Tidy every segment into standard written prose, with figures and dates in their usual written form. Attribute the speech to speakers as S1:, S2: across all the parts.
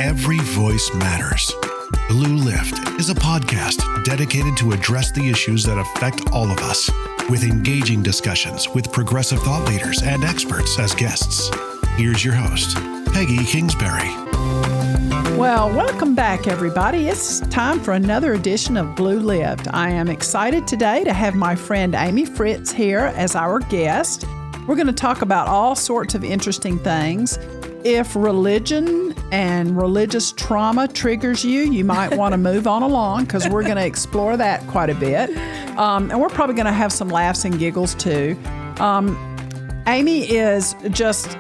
S1: Every voice matters. Blue Lift is a podcast dedicated to address the issues that affect all of us, with engaging discussions with progressive thought leaders and experts as guests. Here's your host, Peggy Kingsbury.
S2: Well, welcome back, everybody. It's time for another edition of Blue Lift. I am excited today to have my friend Amy Fritz here as our guest. We're going to talk about all sorts of interesting things. If religion and religious trauma triggers you, you might want to move on along because we're going to explore that quite a bit. And we're probably going to have some laughs and giggles too. Amy is just,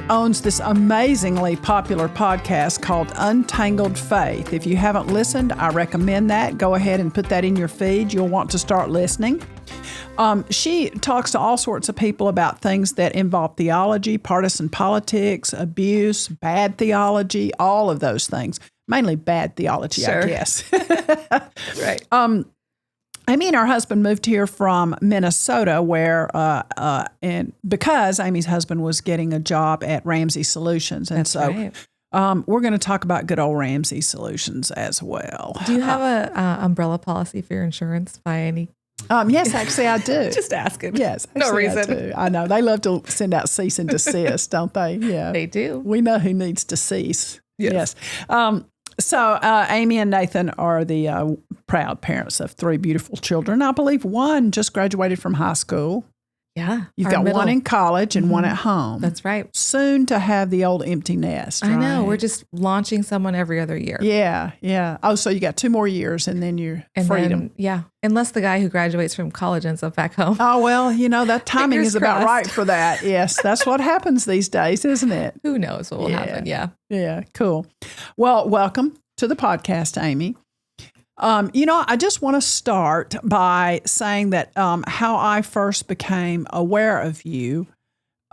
S2: owns this amazingly popular podcast called Untangled Faith. If you haven't listened, I recommend that. Go ahead and put that in your feed. You'll want to start listening. She talks to all sorts of people about things that involve theology, partisan politics, abuse, bad theology, all of those things. Mainly bad theology, sure. I guess.
S3: Right.
S2: Amy and her husband moved here from Minnesota, where and because Amy's husband was getting a job at Ramsey Solutions, and
S3: That's right.
S2: We're going to talk about good old Ramsey Solutions as well.
S3: Do you have a umbrella policy for your insurance by any?
S2: Yes, actually, I do.
S3: Just asking.
S2: Yes,
S3: no reason.
S2: I do. I know they love to send out cease and desist, don't they? Yeah,
S3: they do.
S2: We know who needs to cease.
S3: Yes.
S2: So Amy and Nathan are the proud parents of three beautiful children. I believe one just graduated from high school.
S3: Yeah.
S2: You've got one in college and one at home.
S3: That's right.
S2: Soon to have the old empty nest, right?
S3: I know. We're just launching someone every other year.
S2: Yeah, yeah. Oh, so you got 2 more years and then you're freedom.
S3: Yeah. Unless the guy who graduates from college ends up back home.
S2: Oh, well, that timing
S3: Fingers
S2: is about
S3: crossed.
S2: right for that. Yes, that's what happens these days, isn't it?
S3: Who knows what will happen? Yeah.
S2: Yeah, cool. Well, welcome to the podcast, Amy. I just want to start by saying that how I first became aware of you,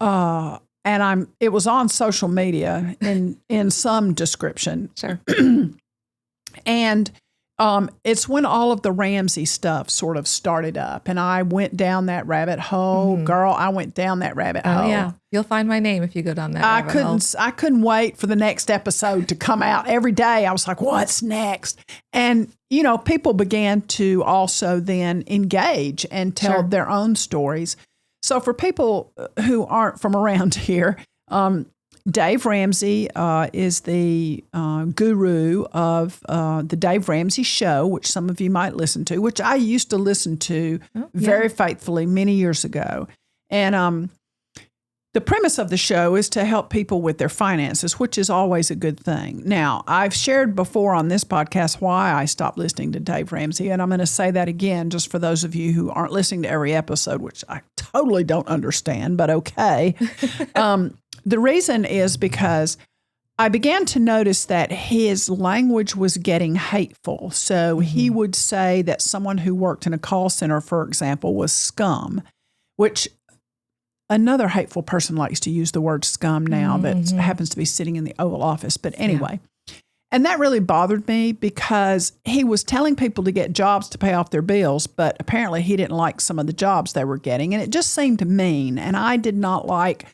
S2: and it was on social media in some description.
S3: Sure.
S2: And it's when all of the Ramsey stuff sort of started up, and I went down that rabbit hole.
S3: Mm-hmm.
S2: Girl, I went down that rabbit hole.
S3: Oh, yeah. You'll find my name if you go down that rabbit hole.
S2: I couldn't wait for the next episode to come out. Every day I was like, what's next? And, people began to also then engage and tell
S3: Sure.
S2: their own stories. So for people who aren't from around here, Dave Ramsey is the guru of the Dave Ramsey Show, which some of you might listen to, which I used to listen to very faithfully many years ago. And the premise of the show is to help people with their finances, which is always a good thing. Now, I've shared before on this podcast why I stopped listening to Dave Ramsey, and I'm going to say that again just for those of you who aren't listening to every episode, which I totally don't understand, but okay. The reason is because I began to notice that his language was getting hateful. So he would say that someone who worked in a call center, for example, was scum, which another hateful person likes to use the word scum now that happens to be sitting in the Oval Office. But anyway, and that really bothered me because he was telling people to get jobs to pay off their bills, but apparently he didn't like some of the jobs they were getting. And it just seemed mean. And I did not like,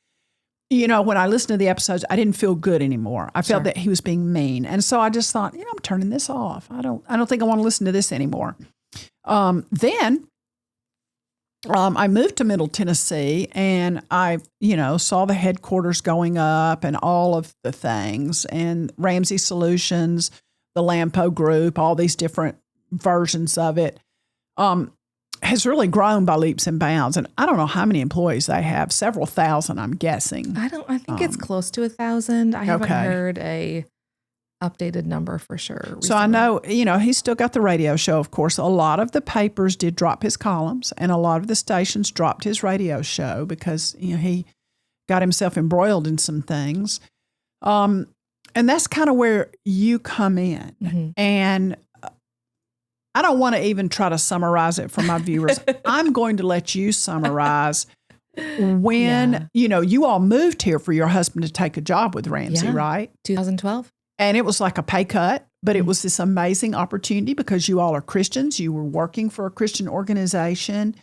S2: when I listened to the episodes, I didn't feel good anymore. I felt that he was being mean. And so I just thought, I'm turning this off. I don't think I want to listen to this anymore. Then I moved to Middle Tennessee, and I, saw the headquarters going up and all of the things, and Ramsey Solutions, the Lampo Group, all these different versions of it, has really grown by leaps and bounds. And I don't know how many employees they have, several thousand, I'm guessing.
S3: I think it's close to 1,000. I haven't heard a updated number for sure recently.
S2: So I know, he's still got the radio show, of course. A lot of the papers did drop his columns, and a lot of the stations dropped his radio show because, he got himself embroiled in some things. And that's kind of where you come in. Mm-hmm. And I don't want to even try to summarize it for my viewers. I'm going to let you summarize when, you all moved here for your husband to take a job with Ramsey, right?
S3: 2012.
S2: And it was like a pay cut, but it was this amazing opportunity because you all are Christians. You were working for a Christian organization.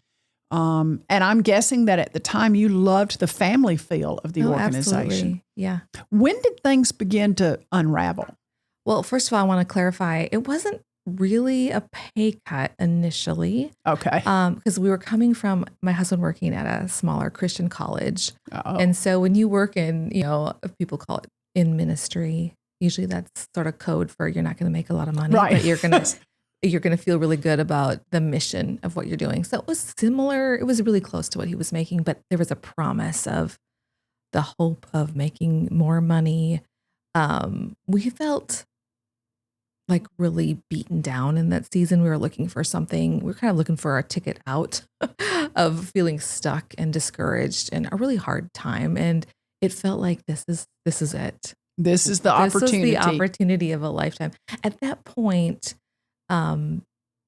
S2: And I'm guessing that at the time you loved the family feel of the organization.
S3: Absolutely. Yeah.
S2: When did things begin to unravel?
S3: Well, first of all, I want to clarify, it wasn't really a pay cut initially.
S2: Okay.
S3: Because we were coming from my husband working at a smaller Christian college.
S2: Oh.
S3: And so when you work in, people call it in ministry, usually that's sort of code for you're not going to make a lot of money,
S2: right.
S3: but you're going to feel really good about the mission of what you're doing. So it was similar. It was really close to what he was making, but there was a promise of the hope of making more money. We felt like really beaten down in that season. We were looking for something. We were kind of looking for a ticket out of feeling stuck and discouraged and a really hard time. And it felt like this is it.
S2: This is the opportunity.
S3: This was the opportunity of a lifetime. At that point, my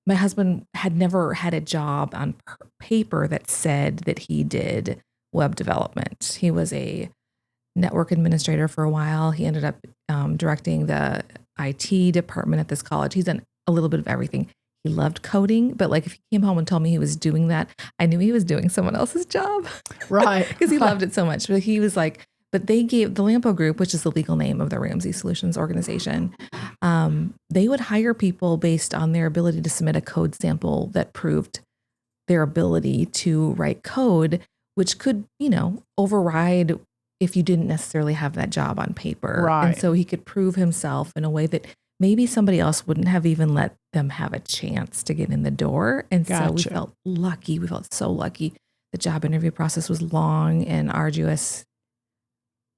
S3: husband had never had a job on paper that said that he did web development. He was a network administrator for a while. He ended up directing the IT department at this college. He's done a little bit of everything. He loved coding, but like if he came home and told me he was doing that, I knew he was doing someone else's job.
S2: Right.
S3: Because he loved it so much. But he was like, but they gave the Lampo Group, which is the legal name of the Ramsey Solutions organization, they would hire people based on their ability to submit a code sample that proved their ability to write code, which could, override if you didn't necessarily have that job on paper.
S2: Right.
S3: And so he could prove himself in a way that maybe somebody else wouldn't have even let them have a chance to get in the door. And so we felt lucky. We felt so lucky. The job interview process was long and arduous,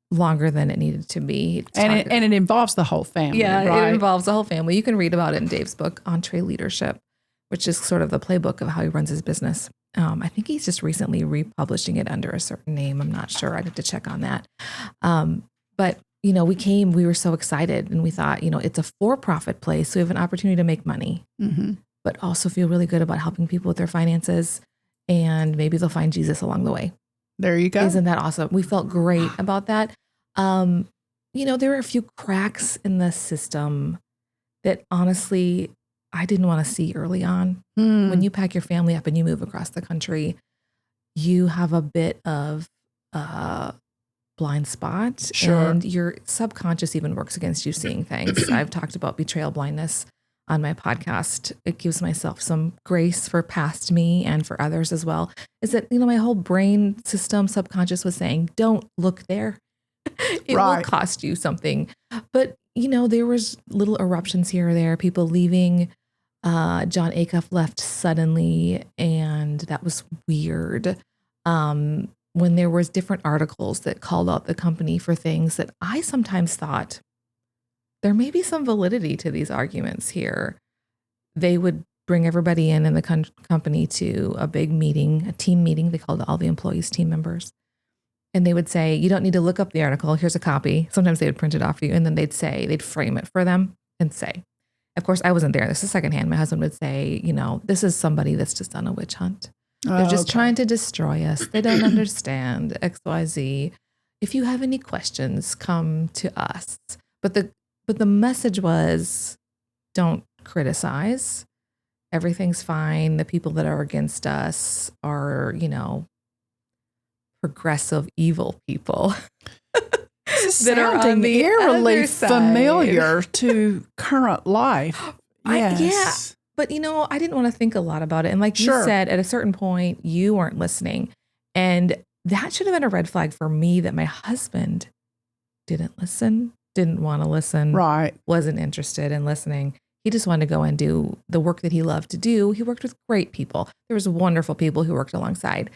S3: longer than it needed to be.
S2: And it involves the whole family.
S3: Yeah,
S2: right?
S3: It involves the whole family. You can read about it in Dave's book, Entree Leadership, which is sort of the playbook of how he runs his business. I think he's just recently republishing it under a certain name. I'm not sure. I'd have to check on that. But, we were so excited and we thought, it's a for-profit place. So we have an opportunity to make money, but also feel really good about helping people with their finances. And maybe they'll find Jesus along the way.
S2: There you go.
S3: Isn't that awesome? We felt great about that. There were a few cracks in the system that honestly, I didn't want to see early on. When you pack your family up and you move across the country, you have a bit of blind spot.
S2: Sure.
S3: And your subconscious even works against you seeing things. I've talked about betrayal blindness on my podcast. It gives myself some grace for past me and for others as well. Is that, my whole brain system, subconscious was saying, don't look there. It will cost you something. But, there was little eruptions here or there, people leaving. John Acuff left suddenly, and that was weird. When there was different articles that called out the company for things that I sometimes thought there may be some validity to these arguments here. They would bring everybody in the company to a big meeting, a team meeting. They called all the employees team members. And they would say, you don't need to look up the article. Here's a copy. Sometimes they would print it off for you. And then they'd frame it for them and say, of course, I wasn't there. This is secondhand. My husband would say, this is somebody that's just on a witch hunt. They're just trying to destroy us. They don't understand X, Y, Z. If you have any questions, come to us. But the message was, don't criticize. Everything's fine. The people that are against us are, progressive evil people.
S2: That are on the eerily familiar to current life. Yes.
S3: But, I didn't want to think a lot about it. And like you said, at a certain point, you weren't listening. And that should have been a red flag for me that my husband didn't listen, didn't want to listen, wasn't interested in listening. He just wanted to go and do the work that he loved to do. He worked with great people. There was wonderful people who worked alongside.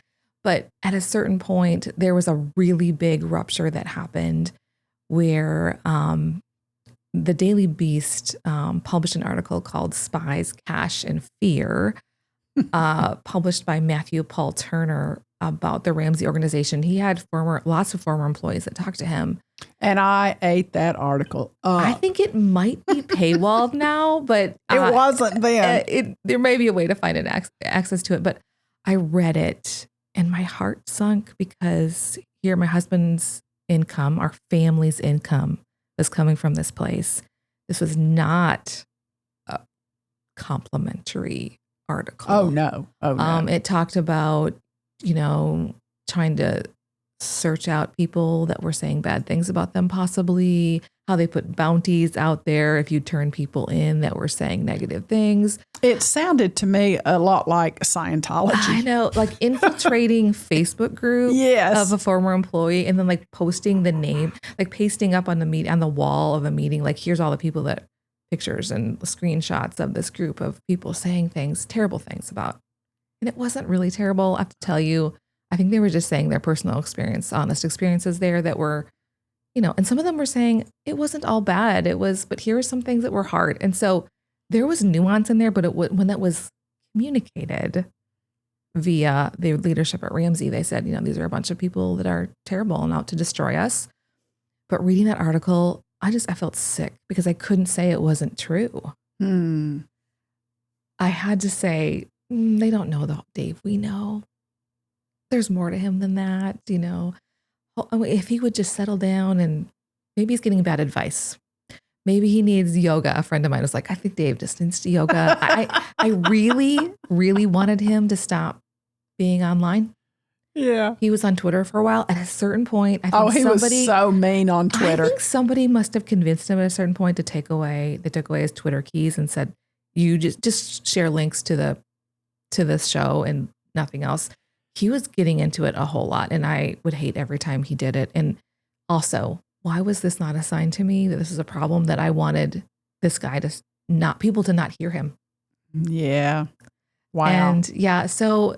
S3: But at a certain point, there was a really big rupture that happened where the Daily Beast published an article called Spies, Cash, and Fear, published by Matthew Paul Turner about the Ramsey organization. He had lots of former employees that talked to him.
S2: And I ate that article up.
S3: I think it might be paywalled now, but
S2: it wasn't then.
S3: There may be a way to find access to it, but I read it and my heart sunk because here my husband's income, our family's income was coming from this place. This was not a complimentary article.
S2: Oh, no.
S3: It talked about, trying to search out people that were saying bad things about them, possibly how they put bounties out there if you turn people in that were saying negative things.
S2: It sounded to me a lot like Scientology.
S3: I know, like infiltrating Facebook group of a former employee and then like posting the name, like pasting up on the wall of a meeting, like here's all the people that pictures and screenshots of this group of people saying things, terrible things about. And it wasn't really terrible, I have to tell you. I think they were just saying their personal experience, honest experiences there that were, and some of them were saying it wasn't all bad. But here are some things that were hard. And so there was nuance in there, but when that was communicated via the leadership at Ramsey, they said, these are a bunch of people that are terrible and out to destroy us. But reading that article, I felt sick because I couldn't say it wasn't true. I had to say, they don't know the Dave we know. There's more to him than that, If he would just settle down, and maybe he's getting bad advice. Maybe he needs yoga. A friend of mine was like, I think Dave just needs yoga. I really, really wanted him to stop being online.
S2: Yeah.
S3: He was on Twitter for a while. At a certain point, I think
S2: he was so mean on Twitter.
S3: I think somebody must have convinced him at a certain point to take away his Twitter keys and said, you just share links to this show and nothing else. He was getting into it a whole lot, and I would hate every time he did it. And also, why was this not a sign to me that this is a problem, that I wanted this guy people to not hear him?
S2: Yeah. Wow.
S3: And yeah, so,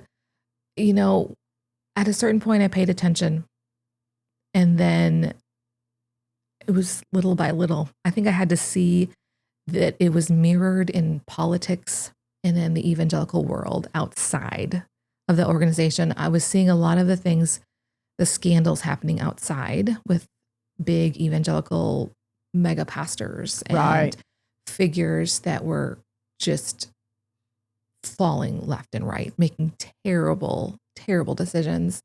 S3: at a certain point I paid attention, and then it was little by little. I think I had to see that it was mirrored in politics and in the evangelical world outside of the organization. I was seeing a lot of the things, the scandals happening outside with big evangelical mega pastors and figures that were just falling left and right, making terrible, terrible decisions.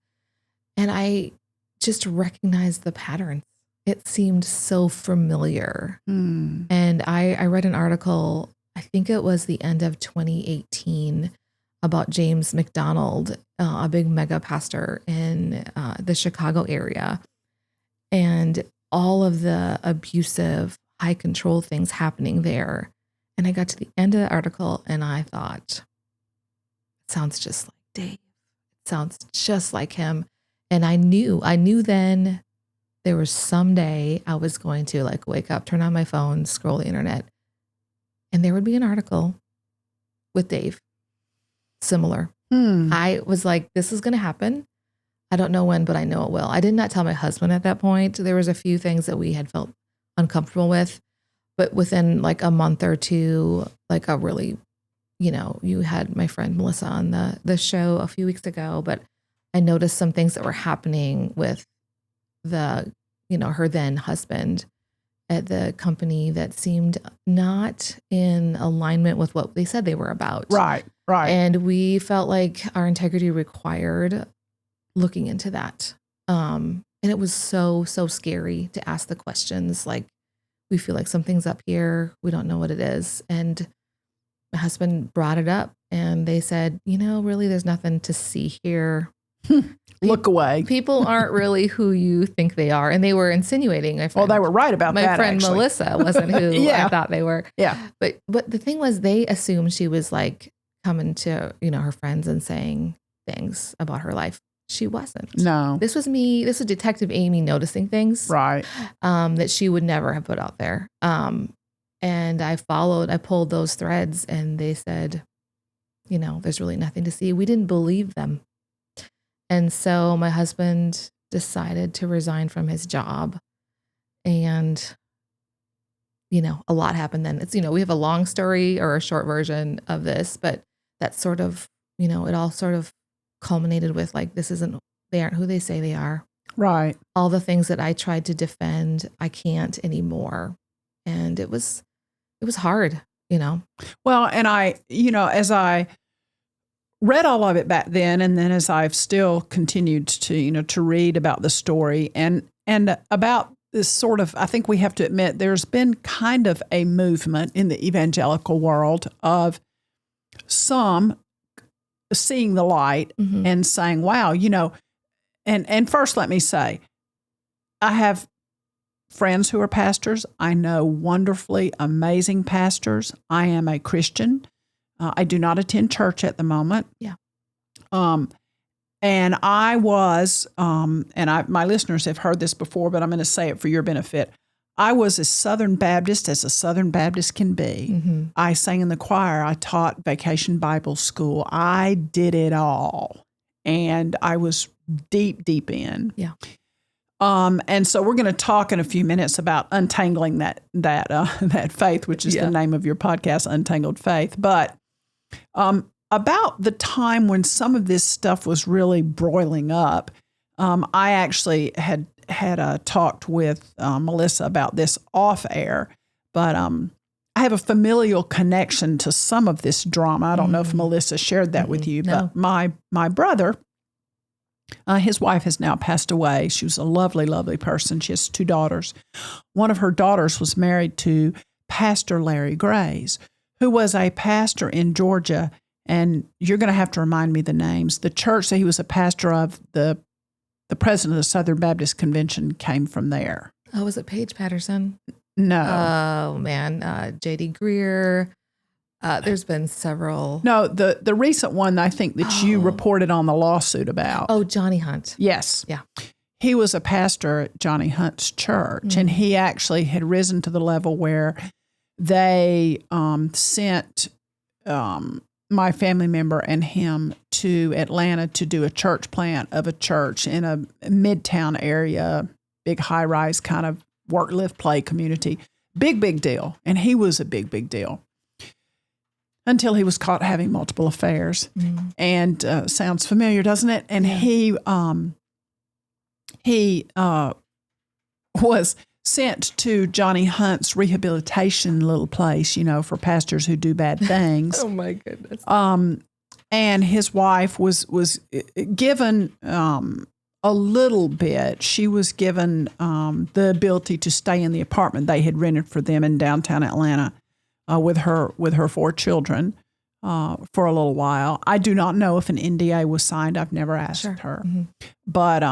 S3: And I just recognized the patterns. It seemed so familiar. And I read an article, I think it was the end of 2018, about James McDonald, a big mega pastor in the Chicago area, and all of the abusive, high control things happening there. And I got to the end of the article and I thought, it sounds just like Dave. It sounds just like him. And I knew then there was someday I was going to like wake up, turn on my phone, scroll the internet, and there would be an article with Dave. Similar. I was like, this is going to happen. I don't know when, but I know it will. I did not tell my husband at that point. There was a few things that we had felt uncomfortable with, but within like a month or two, like a really, you had my friend Melissa on the show a few weeks ago, but I noticed some things that were happening with her then husband at the company that seemed not in alignment with what they said they were about.
S2: Right.
S3: And we felt like our integrity required looking into that. And it was so, so scary to ask the questions. Like, we feel like something's up here. We don't know what it is. And my husband brought it up and they said, really, there's nothing to see here.
S2: Look away.
S3: People aren't really who you think they are. And they were insinuating.
S2: Well, they were right about that.
S3: My friend
S2: actually.
S3: Melissa wasn't who I thought they were.
S2: Yeah.
S3: But the thing was, they assumed she was like coming to, her friends and saying things about her life. She wasn't.
S2: No.
S3: This was me. This was Detective Amy noticing things.
S2: Right.
S3: That she would never have put out there. And I pulled those threads and they said, there's really nothing to see. We didn't believe them. And so my husband decided to resign from his job. And, a lot happened then. It's, we have a long story or a short version of this, but that's sort of, it all sort of culminated with like, they aren't who they say they are.
S2: Right.
S3: All the things that I tried to defend, I can't anymore. And it was hard,
S2: Well, and I, as I read all of it back then, and then as I've still continued to read about the story and about this sort of, I think we have to admit, there's been kind of a movement in the evangelical world of some seeing the light and saying, wow, and first let me say, I have friends who are pastors. I know wonderfully amazing pastors. I am a Christian. I do not attend church at the moment.
S3: Yeah.
S2: And I was, my listeners have heard this before, but I'm going to say it for your benefit. I was as Southern Baptist as a Southern Baptist can be. I sang in the choir. I taught Vacation Bible School. I did it all. And I was deep, deep in.
S3: Yeah.
S2: And so we're going to talk in a few minutes about untangling that faith, which is the name of your podcast, Untangled Faith. But about the time when some of this stuff was really broiling up, I actually had talked with Melissa about this off air, but I have a familial connection to some of this drama. I don't know if Melissa shared that with you, but my brother, his wife has now passed away. She was a lovely, lovely person. She has 2 daughters. One of her daughters was married to Pastor Larry Grays, who was a pastor in Georgia. And you're going to have to remind me the names. The church that he was a pastor of, the president of the Southern Baptist Convention came from there.
S3: Oh, was it Paige Patterson?
S2: No.
S3: Oh, man. J.D. Greer. There's been several.
S2: No, the recent one I think that you reported on the lawsuit about.
S3: Oh, Johnny Hunt.
S2: Yes.
S3: Yeah.
S2: He was a pastor at Johnny Hunt's church, and he actually had risen to the level where they sent my family member and him to Atlanta to do a church plant of a church in a midtown area, big high-rise kind of work, live, play community. Big deal. And he was a big deal until he was caught having multiple affairs. And sounds familiar, doesn't it? And he was sent to Johnny Hunt's rehabilitation little place, for pastors who do bad things.
S3: Oh my goodness.
S2: And his wife was given a little bit. She was given the ability to stay in the apartment they had rented for them in downtown Atlanta with her 4 children for a little while. I do not know if an NDA was signed. I've never asked her, but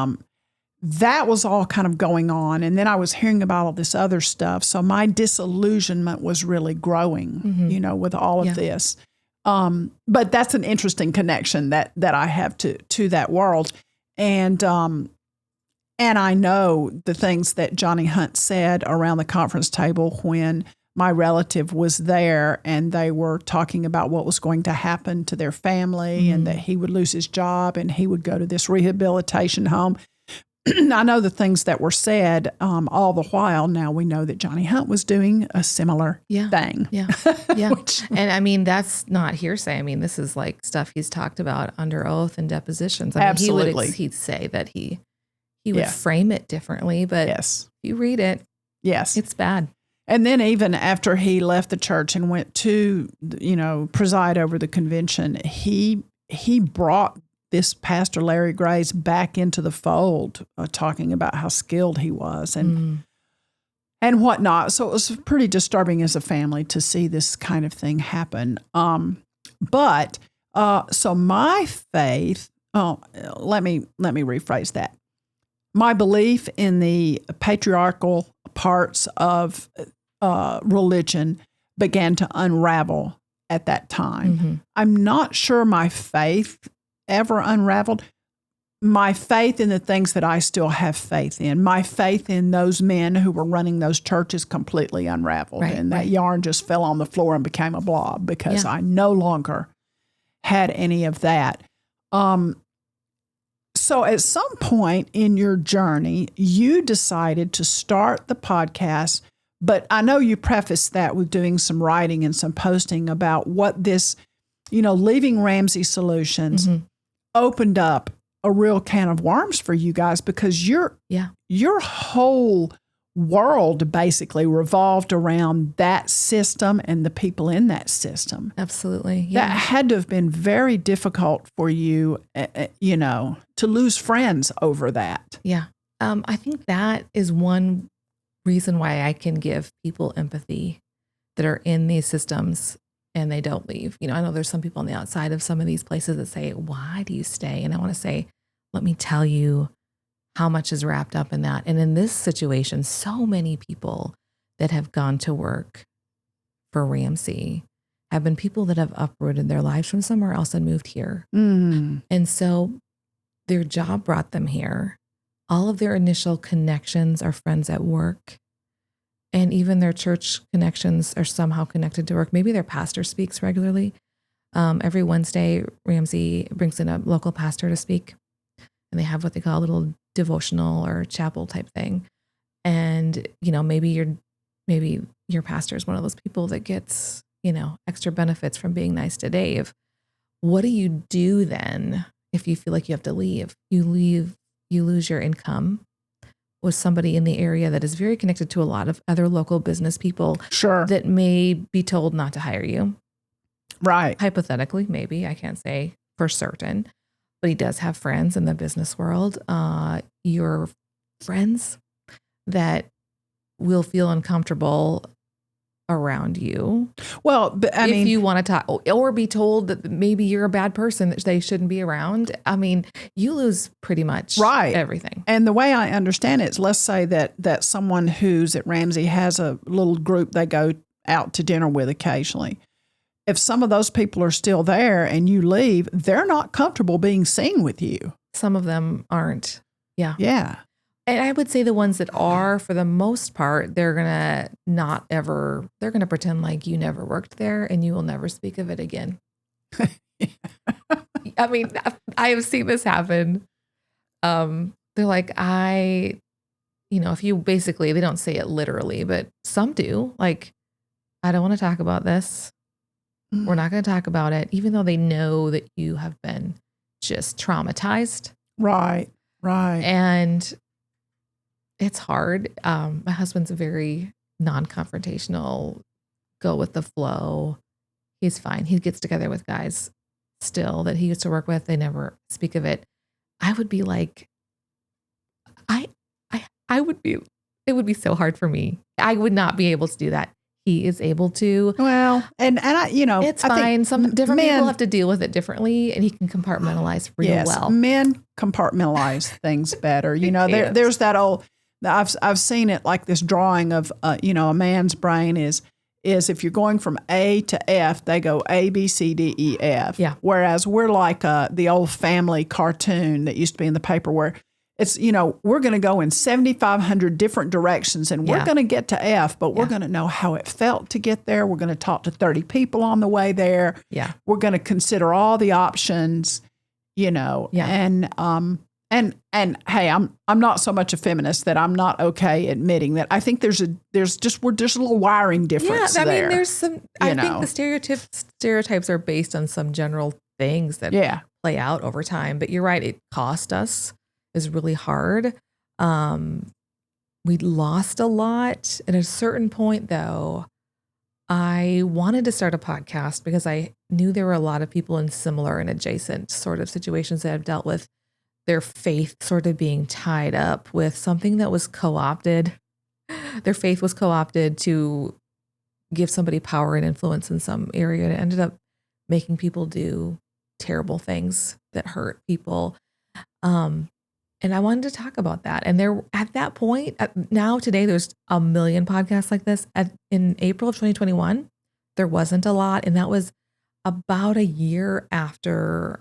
S2: that was all kind of going on. And then I was hearing about all this other stuff. So my disillusionment was really growing, with all of this. But that's an interesting connection that I have to that world. And I know the things that Johnny Hunt said around the conference table when my relative was there and they were talking about what was going to happen to their family and that he would lose his job and he would go to this rehabilitation home. I know the things that were said all the while. Now we know that Johnny Hunt was doing a similar thing.
S3: Yeah. And I mean, that's not hearsay. I mean, this is like stuff he's talked about under oath and depositions. I mean,
S2: absolutely.
S3: He'd say that he would frame it differently, but if you read it, it's bad.
S2: And then even after he left the church and went to, preside over the convention, he brought this Pastor Larry Grays back into the fold, talking about how skilled he was and whatnot. So it was pretty disturbing as a family to see this kind of thing happen. But so my faith, let me rephrase that. My belief in the patriarchal parts of religion began to unravel at that time. I'm not sure my faith ever unraveled. My faith in the things that I still have faith in, my faith in those men who were running those churches completely unraveled. That yarn just fell on the floor and became a blob because I no longer had any of that. So at some point in your journey, you decided to start the podcast, but I know you prefaced that with doing some writing and some posting about what this, leaving Ramsey Solutions opened up a real can of worms for you guys because your whole world basically revolved around that system and the people in that system.
S3: Absolutely. Yeah.
S2: That had to have been very difficult for you, to lose friends over that.
S3: Yeah. I think that is one reason why I can give people empathy that are in these systems and they don't leave. You know, I know there's some people on the outside of some of these places that say, why do you stay? And I want to say, let me tell you how much is wrapped up in that. And in this situation, so many people that have gone to work for Ramsey have been people that have uprooted their lives from somewhere else and moved here.
S2: Mm.
S3: And so their job brought them here. All of their initial connections are friends at work. And even their church connections are somehow connected to work. Maybe their pastor speaks regularly. Every Wednesday, Ramsey brings in a local pastor to speak. And they have what they call a little devotional or chapel type thing. And, you know, maybe your pastor is one of those people that gets, you know, extra benefits from being nice to Dave. What do you do then if you feel like you have to leave? You lose your income with somebody in the area that is very connected to a lot of other local business people.
S2: Sure.
S3: That may be told not to hire you.
S2: Right.
S3: Hypothetically, maybe. I can't say for certain. But he does have friends in the business world. Your friends that will feel uncomfortable around you.
S2: Well, but I mean,
S3: if you want to talk or be told that maybe you're a bad person that they shouldn't be around, I mean, you lose pretty much everything.
S2: And the way I understand it is, let's say that someone who's at Ramsey has a little group they go out to dinner with occasionally. If some of those people are still there and you leave, they're not comfortable being seen with you.
S3: Some of them aren't. Yeah.
S2: Yeah.
S3: And I would say the ones that are, for the most part, they're going to pretend like you never worked there and you will never speak of it again. I mean, I have seen this happen. They're like, if you basically, they don't say it literally, but some do. Like, I don't want to talk about this. We're not going to talk about it, even though they know that you have been just traumatized.
S2: Right.
S3: And it's hard. My husband's a very non-confrontational, go with the flow. He's fine. He gets together with guys still that he used to work with. They never speak of it. I would be like, it would be so hard for me. I would not be able to do that. He is able to.
S2: Well, and I,
S3: it's fine. Some different people have to deal with it differently, and he can compartmentalize real well.
S2: Men compartmentalize things better. You know, there's that old. I've seen it like this drawing of a man's brain is if you're going from A to F, they go A, B, C, D, E, F.
S3: Yeah.
S2: Whereas we're like the old family cartoon that used to be in the paper where it's, we're going to go in 7,500 different directions and we're going to get to F, but we're going to know how it felt to get there. We're going to talk to 30 people on the way there.
S3: Yeah.
S2: We're going to consider all the options, and hey, I'm not so much a feminist that I'm not okay admitting that. I think we're just a little wiring difference there.
S3: I mean, there's some, I think the stereotypes are based on some general things that play out over time, but you're right. It cost us. Is really hard. We lost a lot. At a certain point, though, I wanted to start a podcast because I knew there were a lot of people in similar and adjacent sort of situations that have dealt with their faith sort of being tied up with something that was co-opted. Their faith was co-opted to give somebody power and influence in some area. And it ended up making people do terrible things that hurt people. And I wanted to talk about that. And there, at that point, today, there's a million podcasts like this. In April of 2021, there wasn't a lot. And that was about 2 years after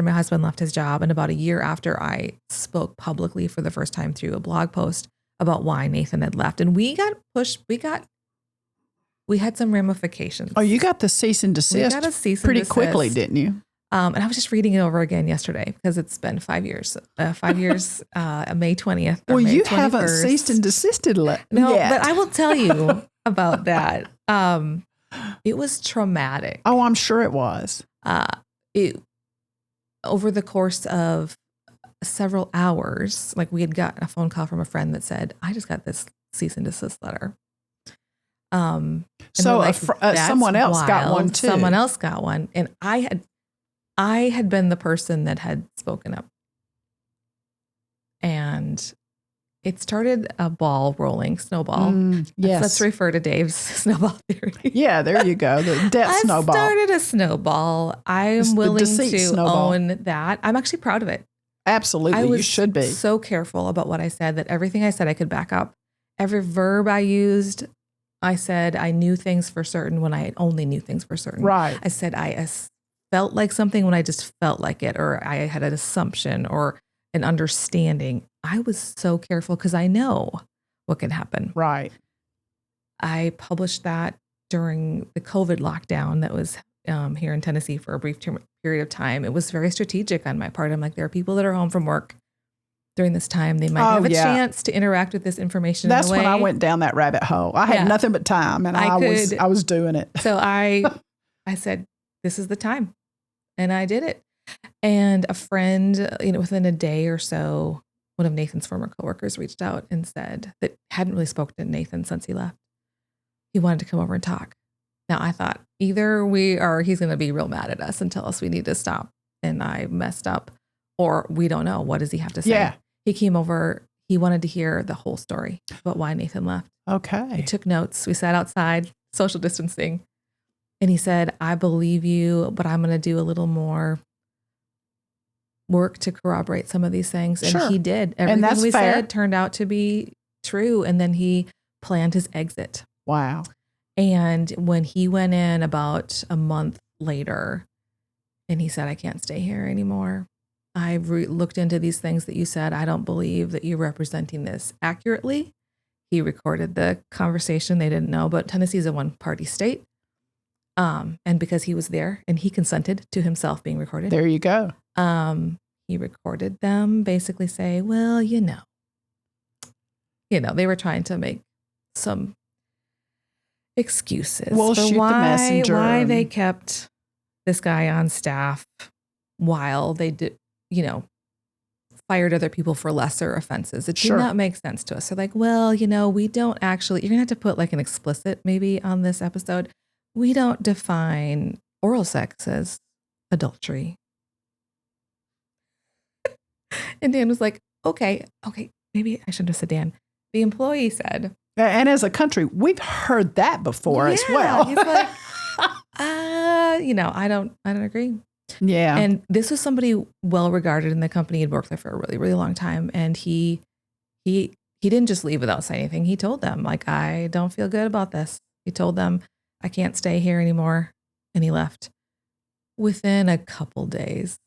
S3: my husband left his job, and about a year after I spoke publicly for the first time through a blog post about why Nathan had left. And we got pushed. We had some ramifications.
S2: Oh, you got the cease and desist.
S3: We got a cease and
S2: pretty
S3: desist.
S2: Quickly, didn't you?
S3: And I was just reading it over again yesterday because it's been 5 years. 5 years, May 20th.
S2: Well,
S3: May
S2: you
S3: 21st.
S2: haven't ceased and desisted
S3: No,
S2: yet.
S3: but I will tell you about that. It was traumatic.
S2: Oh, I'm sure it was.
S3: Over the course of several hours, like we had gotten a phone call from a friend that said, "I just got this cease and desist letter."
S2: So like, someone else got one too.
S3: Someone else got one, and I had been the person that had spoken up, and it started a ball rolling, snowball.
S2: Yes.
S3: Let's refer to Dave's snowball theory.
S2: Yeah, there you go. The death snowball.
S3: I started a snowball. I am willing to
S2: snowball.
S3: own that. I'm actually proud of it.
S2: Absolutely, you should be.
S3: I was so careful about what I said that everything I said I could back up. Every verb I used, I said I knew things for certain when I only knew things for certain.
S2: Right.
S3: I said I felt like something when I just felt like it, or I had an assumption or an understanding. I was so careful because I know what can happen.
S2: Right.
S3: I published that during the COVID lockdown that was here in Tennessee for a brief period of time. It was very strategic on my part. I'm like, there are people that are home from work during this time. They might have a chance to interact with this information.
S2: That's
S3: in a way.
S2: when I went down that rabbit hole. I had nothing but time, and I was doing it.
S3: So I said, this is the time, and I did it. And a friend, within a day or so, one of Nathan's former coworkers reached out and said that hadn't really spoken to Nathan since he left. He wanted to come over and talk. Now I thought either he's going to be real mad at us and tell us we need to stop and I messed up, or we don't know. What does he have to say?
S2: Yeah.
S3: He came over. He wanted to hear the whole story about why Nathan left.
S2: Okay.
S3: He took notes. We sat outside, social distancing. And he said, I believe you, but I'm going to do a little more work to corroborate some of these things. And he did. Everything we said turned out to be true. And then he planned his exit.
S2: Wow.
S3: And when he went in about a month later and he said, I can't stay here anymore. I've looked into these things that you said. I don't believe that you're representing this accurately. He recorded the conversation. They didn't know, but Tennessee is a one-party state. And because he was there and he consented to himself being recorded.
S2: There you go.
S3: He recorded them basically say, well, they were trying to make some excuses
S2: We'll
S3: for
S2: shoot the messenger.
S3: why they kept this guy on staff while they did, fired other people for lesser offenses. It did not make sense to us. So like, well, we don't actually, you're gonna have to put like an explicit maybe on this episode. We don't define oral sex as adultery. And Dan was like, okay, maybe I shouldn't have said Dan. The employee said.
S2: And as a country, we've heard that before as well.
S3: He's like, I don't agree.
S2: Yeah.
S3: And this was somebody well regarded in the company. He'd worked there for a really, really long time. And he didn't just leave without saying anything. He told them, like, I don't feel good about this. He told them, I can't stay here anymore. And he left. Within a couple days,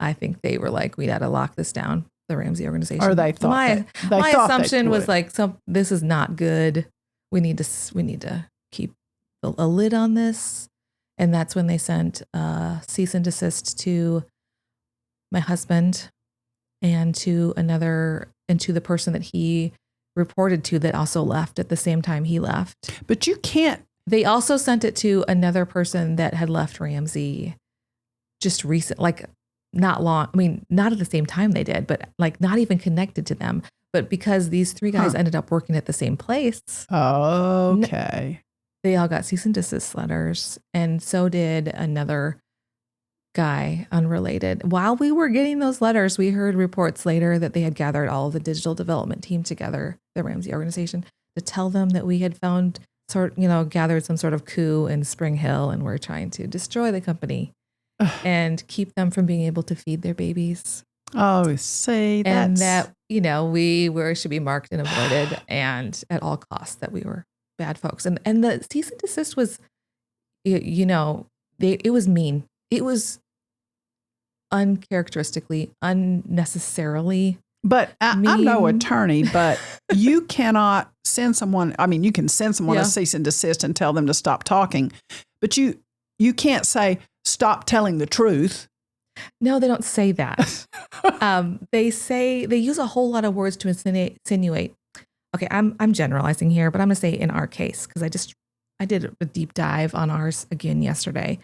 S3: I think they were like, we got to lock this down, the Ramsey organization.
S2: Or they thought
S3: my assumption was like, this is not good. We need to keep a lid on this. And that's when they sent a cease and desist to my husband and to the person that he reported to that also left at the same time he left.
S2: But you can't.
S3: They also sent it to another person that had left Ramsey just recent, like not long. I mean, not at the same time they did, but like not even connected to them. But because these three guys ended up working at the same place.
S2: Okay.
S3: They all got cease and desist letters, and so did another guy, unrelated. While we were getting those letters, we heard reports later that they had gathered all of the digital development team together, the Ramsey organization, to tell them that we had gathered some sort of coup in Spring Hill, and we're trying to destroy the company and keep them from being able to feed their babies.
S2: Oh, see,
S3: and that we should be marked and avoided, and at all costs that we were bad folks. And the cease and desist was, it was mean. It was uncharacteristically, unnecessarily.
S2: But I'm no attorney, but you cannot send someone. I mean, you can send someone a cease and desist and tell them to stop talking, but you can't say stop telling the truth.
S3: No, they don't say that. They use a whole lot of words to insinuate. Okay, I'm generalizing here, but I'm going to say in our case, because I did a deep dive on ours again yesterday.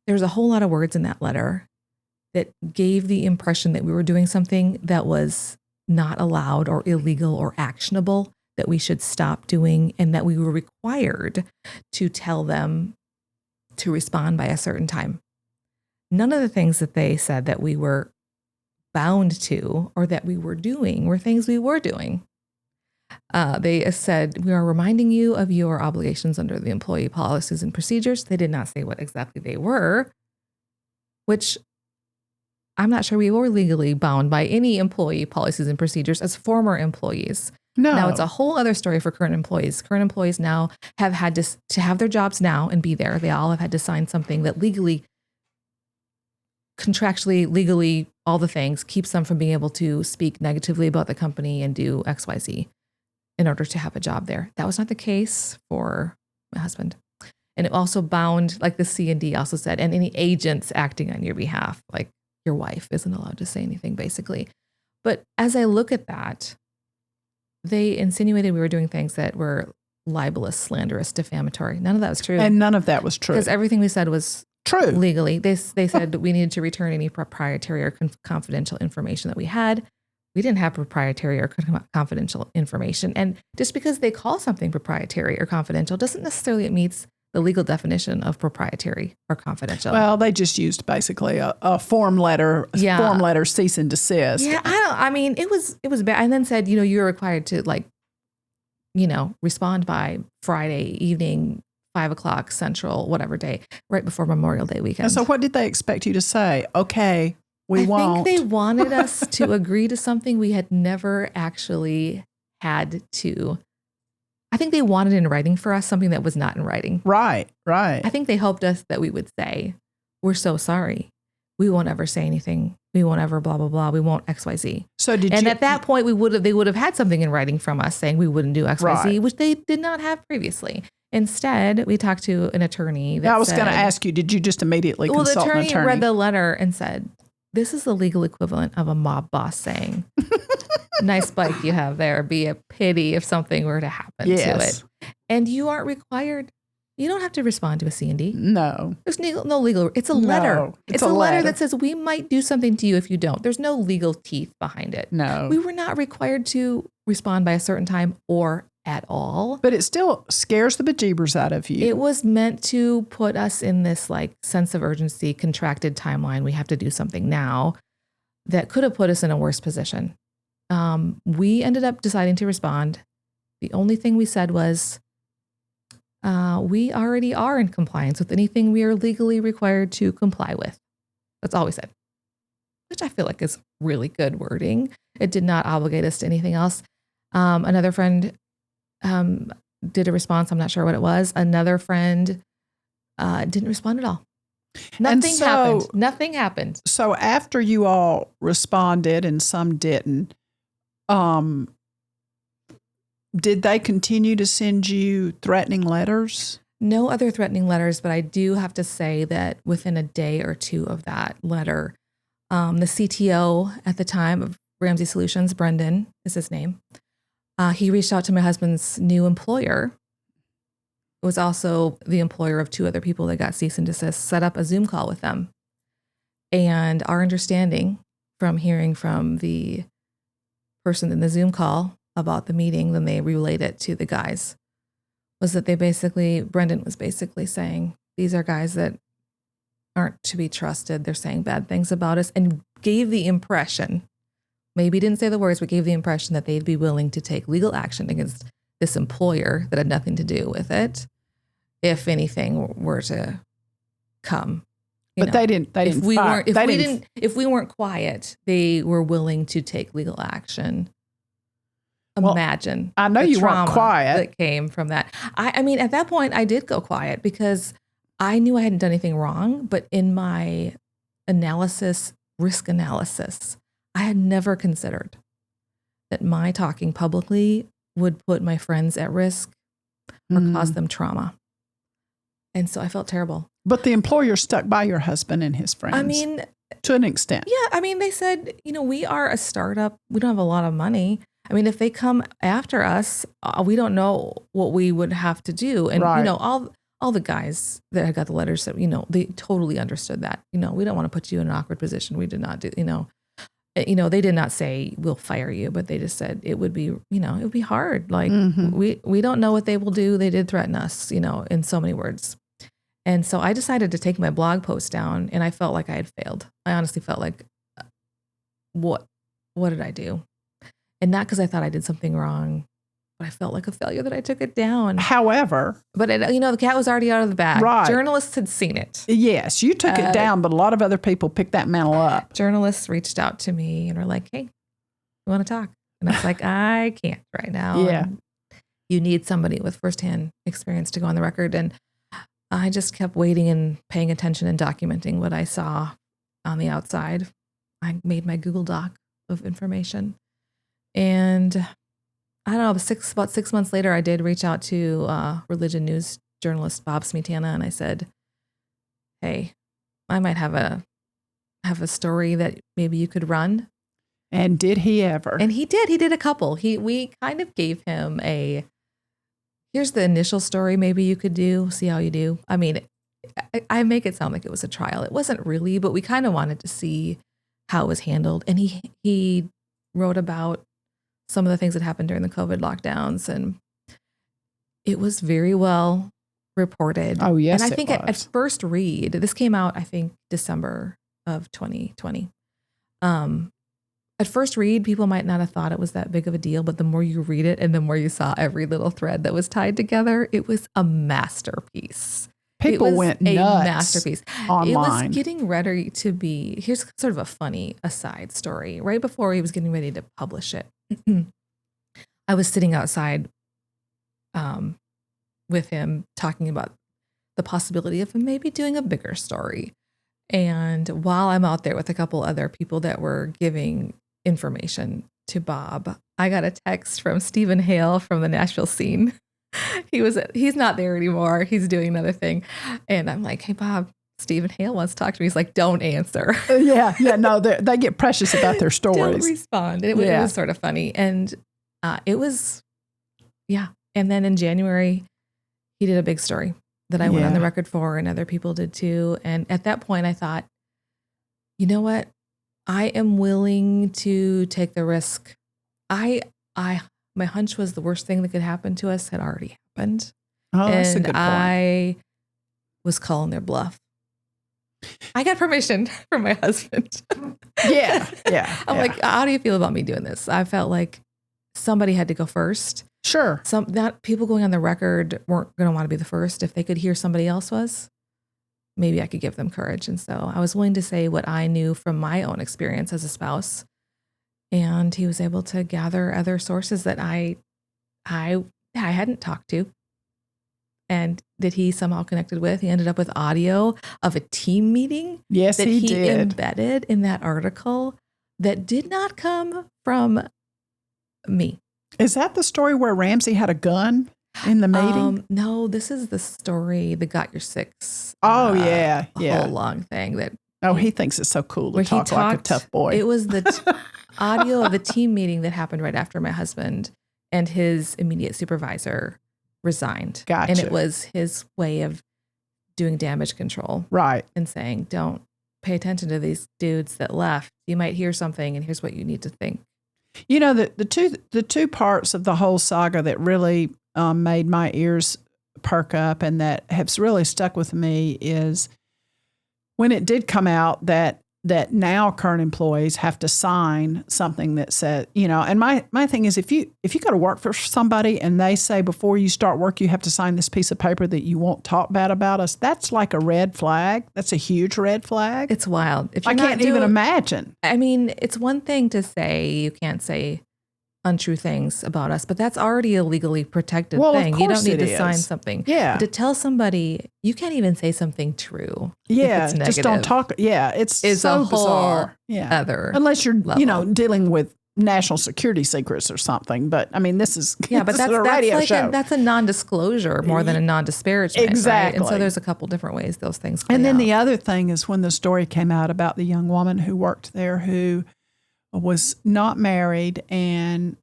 S3: There's a whole lot of words in that letter that gave the impression that we were doing something that was not allowed or illegal or actionable, that we should stop doing, and that we were required to tell them to respond by a certain time. None of the things that they said that we were bound to or that we were doing were things we were doing. They said, we are reminding you of your obligations under the employee policies and procedures. They did not say what exactly they were, which I'm not sure we were legally bound by any employee policies and procedures as former employees.
S2: No.
S3: Now it's a whole other story for current employees. Current employees now have had to have their jobs now and be there. They all have had to sign something that legally, contractually, legally, all the things keeps them from being able to speak negatively about the company and do XYZ in order to have a job there. That was not the case for my husband. And it also bound, like the C&D also said, and any agents acting on your behalf, like your wife isn't allowed to say anything basically. But as I look at that, they insinuated we were doing things that were libelous, slanderous, defamatory. None of that was true.
S2: And none of that was true.
S3: Because everything we said was
S2: true.
S3: Legally. They said that we needed to return any proprietary or confidential information that we had. We didn't have proprietary or confidential information. And just because they call something proprietary or confidential doesn't necessarily it meets the legal definition of proprietary or confidential.
S2: Well, they just used basically a form letter, cease and desist.
S3: Yeah, it was bad. And then said, you're required to respond by Friday evening, 5:00 Central, whatever day, right before Memorial Day weekend.
S2: And so what did they expect you to say? Okay, we won't.
S3: I think they wanted us to agree to something we had never actually had to. I think they wanted in writing for us something that was not in writing.
S2: Right.
S3: I think they hoped us that we would say, we're so sorry. We won't ever say anything. We won't ever blah, blah, blah. We won't XYZ.
S2: So
S3: at that point, they would have had something in writing from us saying we wouldn't do XYZ,
S2: right.
S3: Which they did not have previously. Instead, we talked to an attorney.
S2: I was going to ask you, did you just immediately consult an attorney?
S3: The attorney read the letter and said, this is the legal equivalent of a mob boss saying, nice bike you have there. Be a pity if something were to happen to it. And you aren't required. You don't have to respond to a C&D.
S2: No.
S3: There's no legal. It's a letter. It's a letter that says we might do something to you if you don't. There's no legal teeth behind it.
S2: No.
S3: We were not required to respond by a certain time or at all.
S2: But it still scares the bejeebers out of you.
S3: It was meant to put us in this sense of urgency, contracted timeline. We have to do something now that could have put us in a worse position. We ended up deciding to respond. The only thing we said was, we already are in compliance with anything we are legally required to comply with. That's all we said, which I feel like is really good wording. It did not obligate us to anything else. Another friend did a response. I'm not sure what it was. Another friend didn't respond at all. Nothing happened.
S2: So after you all responded and some didn't, did they continue to send you threatening letters?
S3: No other threatening letters, but I do have to say that within a day or two of that letter, the CTO at the time of Ramsey Solutions, Brendan is his name, he reached out to my husband's new employer. It was also the employer of two other people that got cease and desist, set up a Zoom call with them. And our understanding from hearing from the person in the Zoom call about the meeting, then they relayed it to the guys, was that Brendan was basically saying, these are guys that aren't to be trusted. They're saying bad things about us, and gave the impression, maybe didn't say the words, but gave the impression that they'd be willing to take legal action against this employer that had nothing to do with it, if anything were to come.
S2: They didn't.
S3: If we weren't quiet, they were willing to take legal action. Imagine.
S2: I know you weren't quiet.
S3: That came from that. I mean, at that point, I did go quiet because I knew I hadn't done anything wrong. But in my risk analysis, I had never considered that my talking publicly would put my friends at risk or cause them trauma. And so I felt terrible.
S2: But the employer stuck by your husband and his friends.
S3: I mean,
S2: to an extent.
S3: Yeah. I mean, they said, we are a startup. We don't have a lot of money. I mean, if they come after us, we don't know what we would have to do. And, all the guys that had got the letters said, they totally understood that. We don't want to put you in an awkward position. We did not do, they did not say we'll fire you, but they just said it would be, it would be hard. Like we don't know what they will do. They did threaten us, in so many words. And so I decided to take my blog post down, and I felt like I had failed. I honestly felt like, what did I do? And not because I thought I did something wrong, but I felt like a failure that I took it down.
S2: However,
S3: But the cat was already out of the bag.
S2: Right.
S3: Journalists had seen it.
S2: yes, you took it down, but a lot of other people picked that mantle up.
S3: Journalists reached out to me and were like, "Hey, you want to talk?" And I was like, "I can't right now."
S2: Yeah.
S3: And you need somebody with firsthand experience to go on the record. And I just kept waiting and paying attention and documenting what I saw on the outside. I made my Google Doc of information. And I don't know, about 6 months later, I did reach out to religion news journalist Bob Smetana, and I said, "Hey, I might have a story that maybe you could run."
S2: And did he ever?
S3: And he did. He did a couple. We kind of gave him here's the initial story maybe you could do, see how you do. I mean, I make it sound like it was a trial. It wasn't really, but we kind of wanted to see how it was handled. And he wrote about some of the things that happened during the COVID lockdowns, and it was very well reported.
S2: Oh, yes,
S3: and I think
S2: it was.
S3: at first read, this came out, I think, December of 2020. At first read, people might not have thought it was that big of a deal, but the more you read it and the more you saw every little thread that was tied together, it was a masterpiece.
S2: People went nuts.
S3: Masterpiece.
S2: Online.
S3: It was getting ready to be, here's sort of a funny aside story. Right before he was getting ready to publish it, I was sitting outside with him talking about the possibility of him maybe doing a bigger story. And while I'm out there with a couple other people that were giving information to Bob, I got a text from Stephen Hale from the Nashville scene. He's not there anymore. He's doing another thing. And I'm like, "Hey, Bob, Stephen Hale wants to talk to me." He's like, "Don't answer."
S2: No, they get precious about their stories.
S3: Don't respond. It was sort of funny. And it was, And then in January, he did a big story that I went on the record for, and other people did too. And at that point I thought, you know what? I am willing to take the risk. My hunch was the worst thing that could happen to us had already happened.
S2: Oh, that's a
S3: and
S2: good point.
S3: I was calling their bluff. I got permission from my husband.
S2: Yeah.
S3: I'm like, "How do you feel about me doing this?" I felt like somebody had to go first.
S2: Sure.
S3: That people going on the record weren't going to want to be the first. If they could hear somebody else was, maybe I could give them courage. And so I was willing to say what I knew from my own experience as a spouse. And he was able to gather other sources that I hadn't talked to, and that he somehow connected with. He ended up with audio of a team meeting.
S2: Yes,
S3: that
S2: he
S3: he
S2: did.
S3: embedded in that article that did not come from me.
S2: Is that the story where Ramsey had a gun in the meeting?
S3: No, this is the story that got your six.
S2: Oh, yeah.
S3: Whole long thing that.
S2: Oh, he thinks it's so cool to talk like a tough boy.
S3: It was the audio of a team meeting that happened right after my husband and his immediate supervisor resigned.
S2: Gotcha.
S3: And it was his way of doing damage control.
S2: Right.
S3: And saying, "Don't pay attention to these dudes that left. You might hear something, and here's what you need to think."
S2: You know, the two parts of the whole saga that really made my ears perk up and that have really stuck with me is when it did come out that now current employees have to sign something that said, and my thing is if you go to work for somebody and they say before you start work you have to sign this piece of paper that you won't talk bad about us, that's like a red flag. That's a huge red flag.
S3: It's wild. If
S2: I can't even imagine.
S3: I mean, it's one thing to say you can't say untrue things about us, but that's already a legally protected thing. You don't need to sign something.
S2: Yeah.
S3: But to tell somebody you can't even say something true.
S2: Yeah.
S3: If it's
S2: just don't talk. Yeah. It's so
S3: a
S2: bizarre.
S3: Yeah. Other
S2: unless you're,
S3: level.
S2: Dealing with national security secrets or something. But I mean, this is
S3: but
S2: this
S3: that's
S2: is a radio
S3: like
S2: show.
S3: that's a non-disclosure more than a non-disparagement.
S2: Exactly.
S3: Right? And so there's a couple different ways those things play
S2: And then
S3: out.
S2: the other thing is when the story came out about the young woman who worked there who was not married and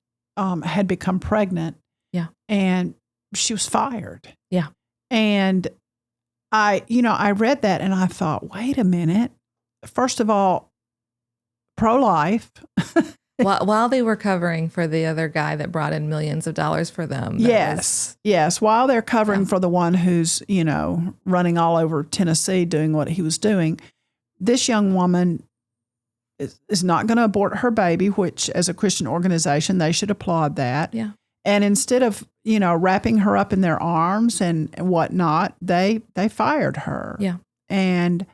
S2: had become pregnant.
S3: Yeah.
S2: And she was fired.
S3: Yeah.
S2: And I read that and I thought, wait a minute. First of all, pro-life.
S3: While they were covering for the other guy that brought in millions of dollars for them.
S2: Yes. While they're covering for the one who's, running all over Tennessee doing what he was doing, this young woman is not going to abort her baby, which as a Christian organization, they should applaud that.
S3: Yeah.
S2: And instead of, wrapping her up in their arms and whatnot, they fired her.
S3: Yeah.
S2: And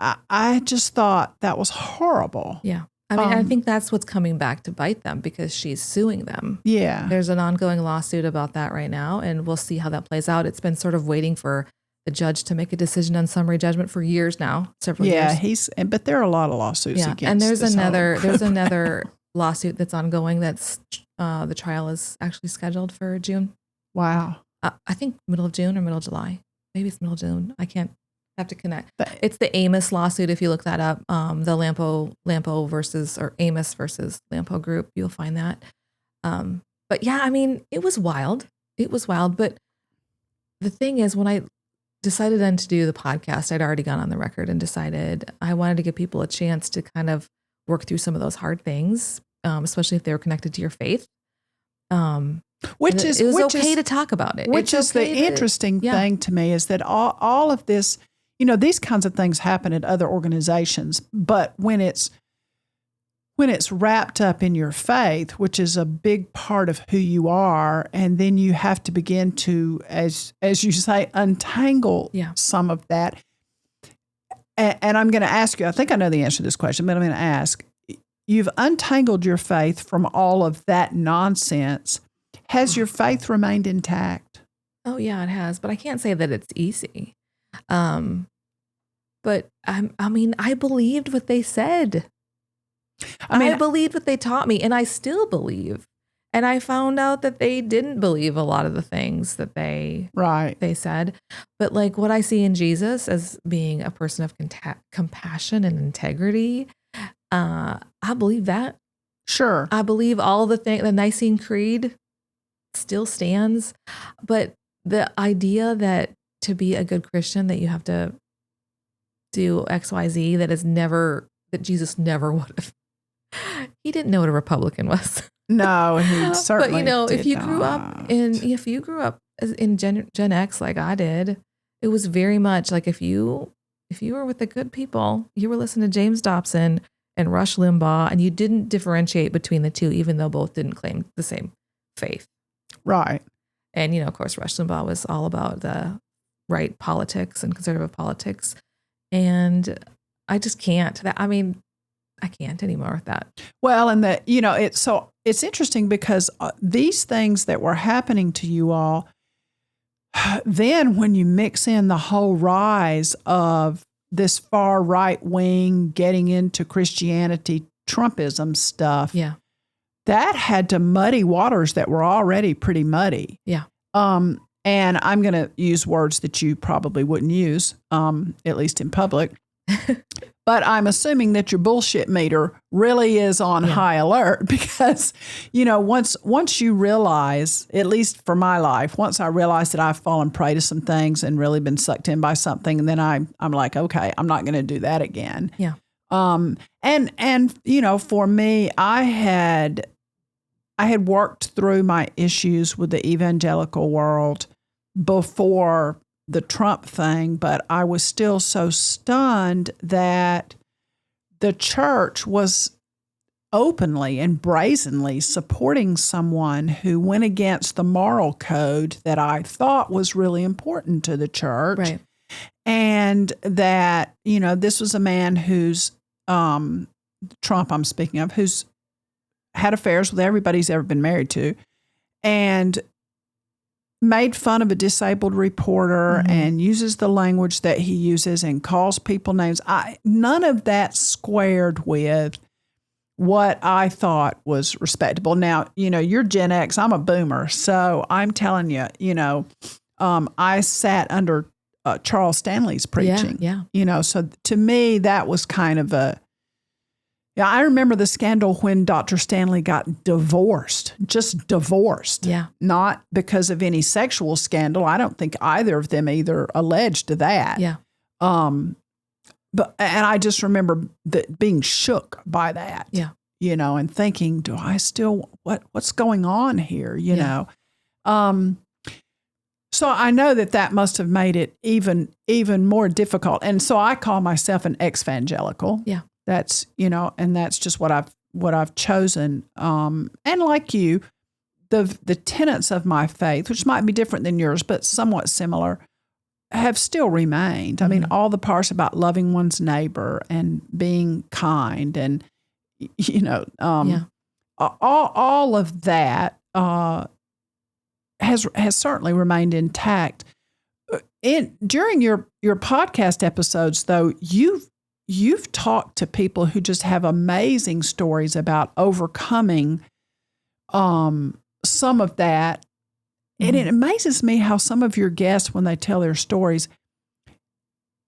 S2: I just thought that was horrible.
S3: Yeah. I mean, I think that's what's coming back to bite them because she's suing them.
S2: Yeah.
S3: There's an ongoing lawsuit about that right now, and we'll see how that plays out. It's been sort of waiting for the judge to make a decision on summary judgment for years now, several years.
S2: But there are a lot of lawsuits against.
S3: And there's another lawsuit that's ongoing. That's the trial is actually scheduled for June.
S2: Wow.
S3: I think middle of June or middle of July. Maybe it's middle of June. I can't have to connect. It's the Amos lawsuit. If you look that up, the Lampo versus or Amos versus Lampo group, you'll find that. But yeah, I mean, it was wild. But the thing is, when I decided then to do the podcast, I'd already gone on the record and decided I wanted to give people a chance to kind of work through some of those hard things, especially if they were connected to your faith. It was okay to talk about it.
S2: Which is the interesting thing to me is that all of this, these kinds of things happen at other organizations, but when it's wrapped up in your faith, which is a big part of who you are, and then you have to begin to, as you say, untangle some of that. And I'm going to ask you, I think I know the answer to this question, but I'm going to ask, you've untangled your faith from all of that nonsense. Has your faith remained intact?
S3: Oh yeah, it has, but I can't say that it's easy. But I believed what they said. I believed what they taught me, and I still believe. And I found out that they didn't believe a lot of the things that they said. But like what I see in Jesus as being a person of compassion and integrity, I believe that.
S2: Sure.
S3: I believe all the Nicene Creed still stands. But the idea that to be a good Christian, that you have to do XYZ, that Jesus never would have. He didn't know what a Republican was.
S2: No, he certainly
S3: But
S2: did
S3: if you grew up in Gen X like I did, it was very much like if you were with the good people, you were listening to James Dobson and Rush Limbaugh, and you didn't differentiate between the two, even though both didn't claim the same faith.
S2: Right.
S3: And of course, Rush Limbaugh was all about the right politics and conservative politics, and I just can't. I can't anymore with that.
S2: Well, and it's interesting because these things that were happening to you all, then when you mix in the whole rise of this far right wing getting into Christianity, Trumpism stuff, that had to muddy waters that were already pretty muddy.
S3: Yeah.
S2: And I'm going to use words that you probably wouldn't use, at least in public. But I'm assuming that your bullshit meter really is on high alert because, once you realize, at least for my life, once I realized that I've fallen prey to some things and really been sucked in by something, and then I'm like, okay, I'm not going to do that again.
S3: Yeah.
S2: And for me, I had worked through my issues with the evangelical world before the Trump thing, but I was still so stunned that the church was openly and brazenly supporting someone who went against the moral code that I thought was really important to the church.
S3: Right.
S2: And that, this was a man who's, Trump I'm speaking of, who's had affairs with everybody he's ever been married to, and made fun of a disabled reporter and uses the language that he uses and calls people names. None of that squared with what I thought was respectable. Now, you're Gen X, I'm a boomer. So I'm telling you, I sat under Charles Stanley's preaching.
S3: Yeah.
S2: So to me, that was kind of I remember the scandal when Dr. Stanley got divorced, just divorced.
S3: Yeah.
S2: Not because of any sexual scandal. I don't think either of them either alleged that.
S3: Yeah.
S2: And I just remember being shook by that.
S3: Yeah.
S2: And thinking, do I still, what's going on here? So I know that must have made it even more difficult. And so I call myself an ex-evangelical.
S3: Yeah.
S2: That's, and that's just what I've chosen. And like you, the tenets of my faith, which might be different than yours, but somewhat similar, have still remained. I mean, all the parts about loving one's neighbor and being kind and, all of that has certainly remained intact. During your podcast episodes, though, you've talked to people who just have amazing stories about overcoming some of that. And it amazes me how some of your guests, when they tell their stories,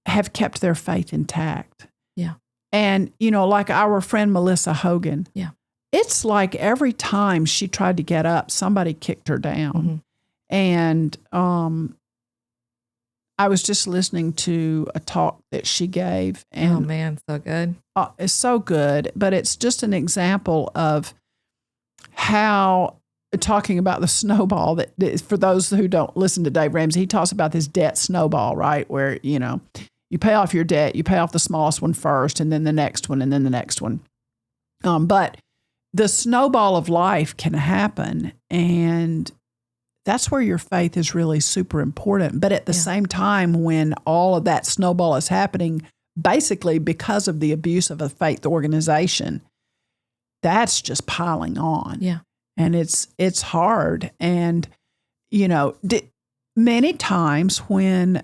S2: have kept their faith intact.
S3: Yeah.
S2: And, like our friend Melissa Hogan.
S3: Yeah.
S2: It's like every time she tried to get up, somebody kicked her down. And I was just listening to a talk that she gave. And,
S3: oh, man, so good.
S2: It's so good. But it's just an example of how, talking about the snowball, that for those who don't listen to Dave Ramsey, he talks about this debt snowball, right? Where, you pay off your debt, you pay off the smallest one first, and then the next one, and then the next one. But the snowball of life can happen, and that's where your faith is really super important. But at the same time, when all of that snowball is happening, basically because of the abuse of a faith organization, that's just piling on.
S3: Yeah.
S2: And it's hard. And, many times when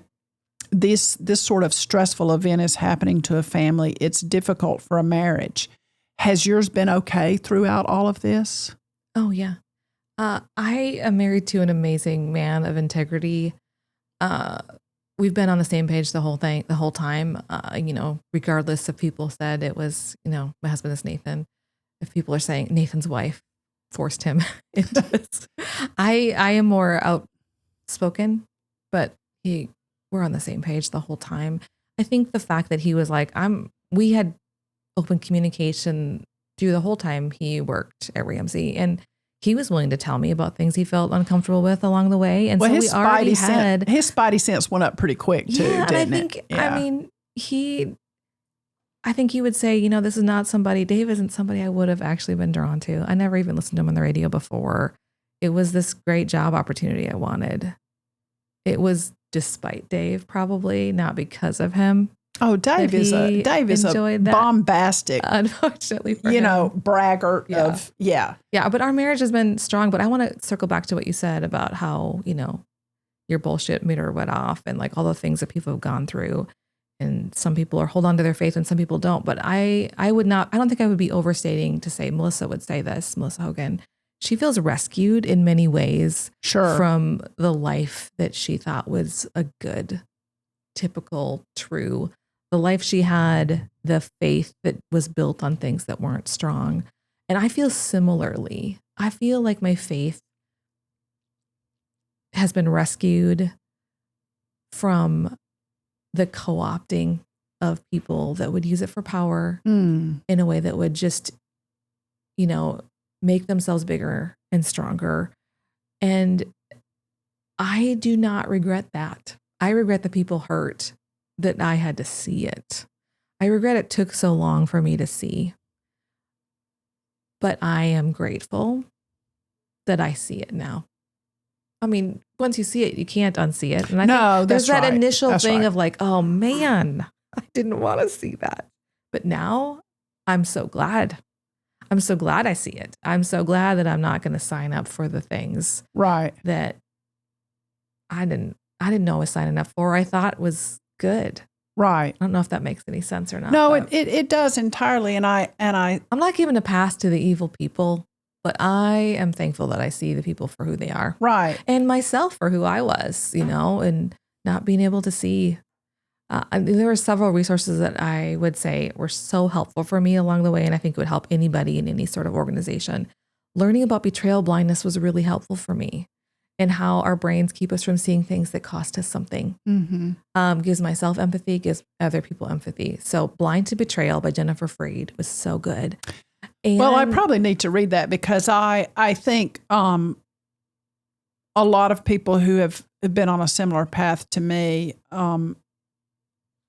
S2: this sort of stressful event is happening to a family, it's difficult for a marriage. Has yours been okay throughout all of this?
S3: Oh, yeah. I am married to an amazing man of integrity. We've been on the same page the whole time, regardless if people said it was, my husband is Nathan. If people are saying Nathan's wife forced him into this. I am more outspoken, but we're on the same page the whole time. I think the fact that he was like, we had open communication through the whole time he worked at Ramsey, and he was willing to tell me about things he felt uncomfortable with along the way. And so we already had
S2: his spidey sense went up pretty quick too, didn't it?
S3: I think he would say, this is not somebody, Dave isn't somebody I would have actually been drawn to. I never even listened to him on the radio before. It was this great job opportunity I wanted. It was despite Dave, probably not because of him.
S2: Oh, Dave is a bombastic,
S3: unfortunately for him.
S2: Braggart of. Yeah.
S3: But our marriage has been strong. But I want to circle back to what you said about how, your bullshit meter went off and like all the things that people have gone through. And some people hold on to their faith and some people don't. But I don't think I would be overstating to say Melissa would say this, Melissa Hogan. She feels rescued in many ways from the life that she thought was a good, typical, true. The life she had, the faith that was built on things that weren't strong. And I feel similarly. I feel like my faith has been rescued from the co-opting of people that would use it for power in a way that would just, make themselves bigger and stronger. And I do not regret that. I regret the people hurt that I had to see it. I regret it took so long for me to see. But I am grateful that I see it now. I mean, once you see it, you can't unsee it. And I think there's that initial thing of like, oh man, I didn't want to see that. But now I'm so glad. I'm so glad I see it. I'm so glad that I'm not going to sign up for the things that I didn't know I was signing up for. I thought was good. Right. I don't know if that makes any sense or not.
S2: No, it does entirely. And I'm
S3: not giving a pass to the evil people. But I am thankful that I see the people for who they are.
S2: Right.
S3: And myself for who I was, and not being able to see. There were several resources that I would say were so helpful for me along the way. And I think it would help anybody in any sort of organization. Learning about betrayal blindness was really helpful for me, and how our brains keep us from seeing things that cost us something. Gives myself empathy, gives other people empathy. So Blind to Betrayal by Jennifer Freed was so good. And
S2: I probably need to read that because I think a lot of people who have been on a similar path to me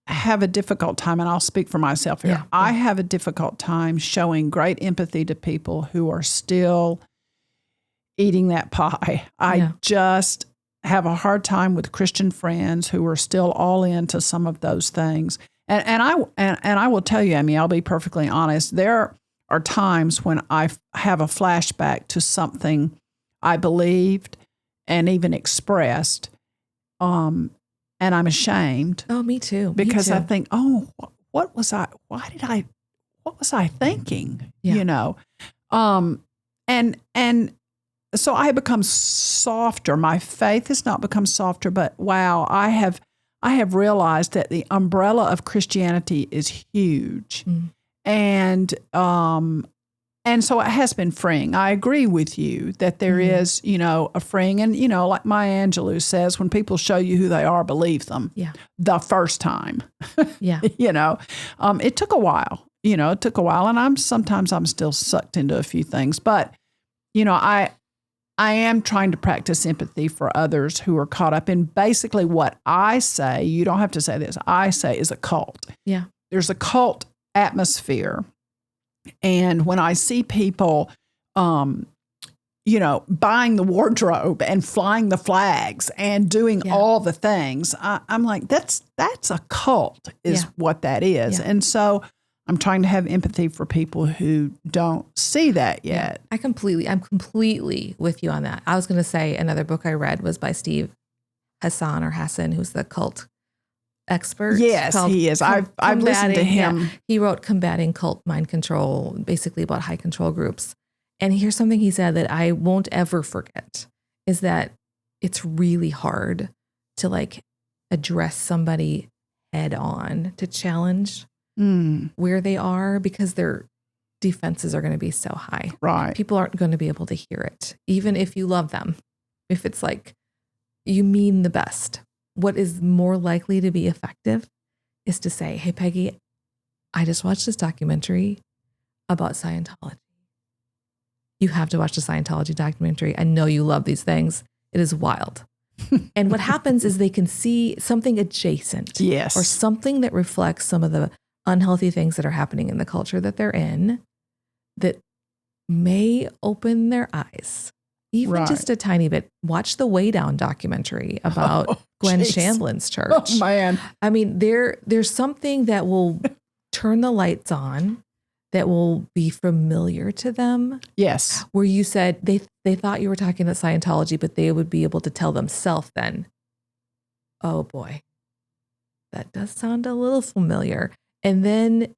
S2: have a difficult time, and I'll speak for myself here. I have a difficult time showing great empathy to people who are still eating that pie. I just have a hard time with Christian friends who are still all into some of those things. And I will tell you, Amy, I'll be perfectly honest. There are times when I have a flashback to something I believed and even expressed, and I'm ashamed.
S3: Oh, me too.
S2: Because
S3: me too.
S2: I think, what was I thinking?
S3: Yeah.
S2: You know, and so I have become softer. My faith has not become softer, but wow, I have realized that the umbrella of Christianity is huge. And so it has been freeing. I agree with you that there is, a freeing. And, like Maya Angelou says, when people show you who they are, believe them the first time. It took a while. And I'm still sucked into a few things. But, I am trying to practice empathy for others who are caught up in basically what I say. You don't have to say this. I say is a cult.
S3: Yeah.
S2: There's a cult atmosphere. And when I see people, buying the wardrobe and flying the flags and doing all the things, I'm like, that's a cult is what that is.
S3: Yeah.
S2: And so I'm trying to have empathy for people who don't see that yet.
S3: I'm completely with you on that. I was going to say another book I read was by Steve Hassan, who's the cult expert.
S2: Yes, he is. I've listened to him.
S3: Yeah. He wrote Combating Cult Mind Control, basically about high control groups. And here's something he said that I won't ever forget is that it's really hard to address somebody head on, to challenge where they are, because their defenses are going to be so high.
S2: Right.
S3: People aren't going to be able to hear it, even if you love them. If it's you mean the best. What is more likely to be effective is to say, hey, Peggy, I just watched this documentary about Scientology. You have to watch the Scientology documentary. I know you love these things. It is wild. And what happens is they can see something adjacent.
S2: Yes.
S3: Or something that reflects some of the unhealthy things that are happening in the culture that they're in that may open their eyes. Even just a tiny bit. Watch the Way Down documentary about Gwen Shandlin's church.
S2: Oh, man.
S3: I mean, there's something that will turn the lights on, that will be familiar to them.
S2: Yes.
S3: Where you said they thought you were talking about Scientology, but they would be able to tell themselves then, oh boy, that does sound a little familiar. And then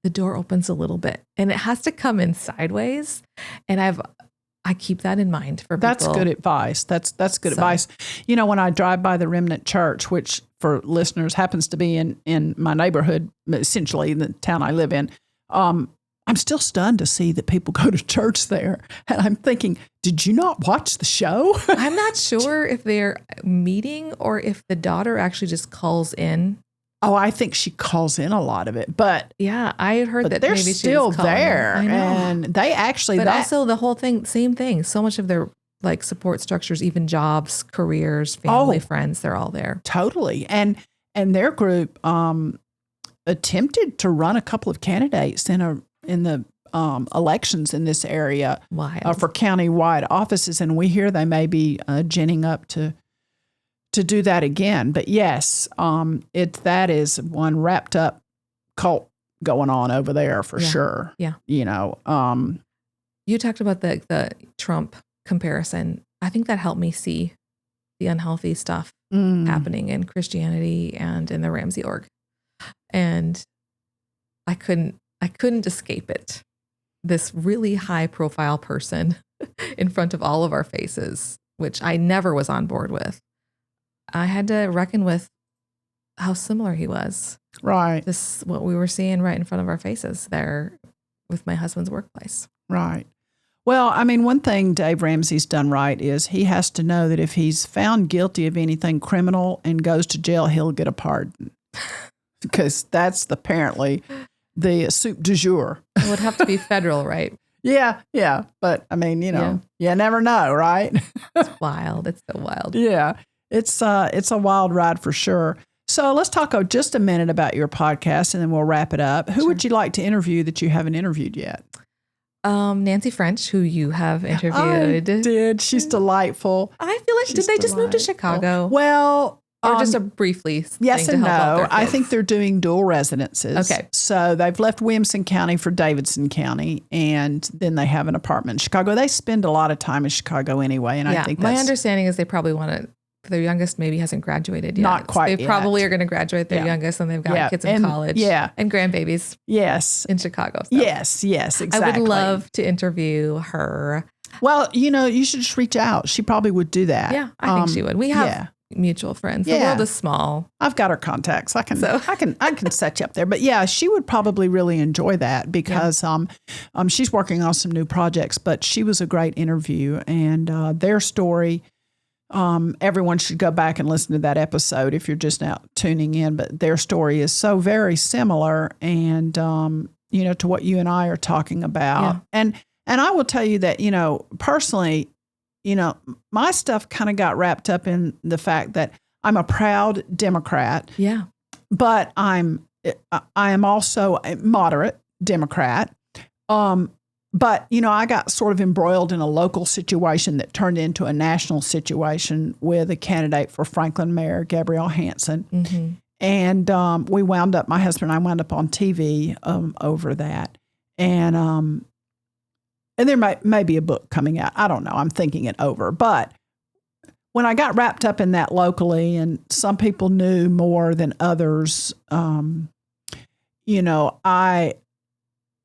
S3: the door opens a little bit, and it has to come in sideways. And I keep that in mind for people.
S2: That's good advice. That's good advice. When I drive by the Remnant Church, which for listeners happens to be in my neighborhood, essentially in the town I live in, I'm still stunned to see that people go to church there. And I'm thinking, did you not watch the show?
S3: I'm not sure if they're meeting or if the daughter actually just calls in.
S2: Oh, I think she calls in a lot of it, but
S3: yeah, I had heard that
S2: they're
S3: maybe
S2: still
S3: she was
S2: there,
S3: I know.
S2: And they actually.
S3: But also the whole thing, same thing. So much of their support structures, even jobs, careers, family, friends, they're all there.
S2: Totally, and their group attempted to run a couple of candidates in the elections in this area for county-wide offices, and we hear they may be ginning up to do that again. But yes, that is one wrapped up cult going on over there for sure.
S3: Yeah.
S2: You talked
S3: about the Trump comparison. I think that helped me see the unhealthy stuff happening in Christianity and in the Ramsey org. And I couldn't escape it. This really high profile person in front of all of our faces, which I never was on board with. I had to reckon with how similar he was.
S2: Right.
S3: What we were seeing right in front of our faces there with my husband's workplace.
S2: Right. Well, I mean, one thing Dave Ramsey's done right is he has to know that if he's found guilty of anything criminal and goes to jail, he'll get a pardon. Because that's apparently the soup du jour.
S3: It would have to be federal, right?
S2: Yeah. But I mean, you never know, right?
S3: It's wild. It's so wild.
S2: Yeah. It's a wild ride for sure. So let's talk just a minute about your podcast and then we'll wrap it up. Who would you like to interview that you haven't interviewed yet?
S3: Nancy French, who you have interviewed.
S2: I did. She's delightful.
S3: I feel like, did they just move to Chicago?
S2: Well,
S3: or just a briefly
S2: yes
S3: thing
S2: and
S3: to help out
S2: no.
S3: their
S2: I
S3: kids?
S2: think they're doing dual residences.
S3: Okay.
S2: So they've left Williamson County for Davidson County, and then they have an apartment in Chicago. They spend a lot of time in Chicago anyway, and I think
S3: my
S2: that's
S3: understanding is they probably want to. Their youngest maybe hasn't graduated yet.
S2: Not quite
S3: They probably
S2: yet.
S3: are going to graduate their
S2: Yeah.
S3: youngest, and they've got
S2: Yeah.
S3: kids in college.
S2: Yeah.
S3: And grandbabies
S2: yes.
S3: in Chicago. So
S2: Yes, exactly.
S3: I would love to interview her.
S2: Well, you should just reach out. She probably would do that.
S3: Yeah, I think she would. We have mutual friends. The
S2: Yeah.
S3: world is small.
S2: I've got her contacts. I can set you up there. But yeah, she would probably really enjoy that because she's working on some new projects. But she was a great interview, and their story. Everyone should go back and listen to that episode if you're just now tuning in. But their story is so very similar, and to what you and I are talking about. Yeah. And I will tell you that personally, my stuff kind of got wrapped up in the fact that I'm a proud Democrat.
S3: Yeah.
S2: But I am also a moderate Democrat. But, I got sort of embroiled in a local situation that turned into a national situation with a candidate for Franklin Mayor, Gabrielle Hansen.
S3: Mm-hmm.
S2: And my husband and I wound up on TV over that. And there may be a book coming out. I don't know. I'm thinking it over. But when I got wrapped up in that locally, and some people knew more than others,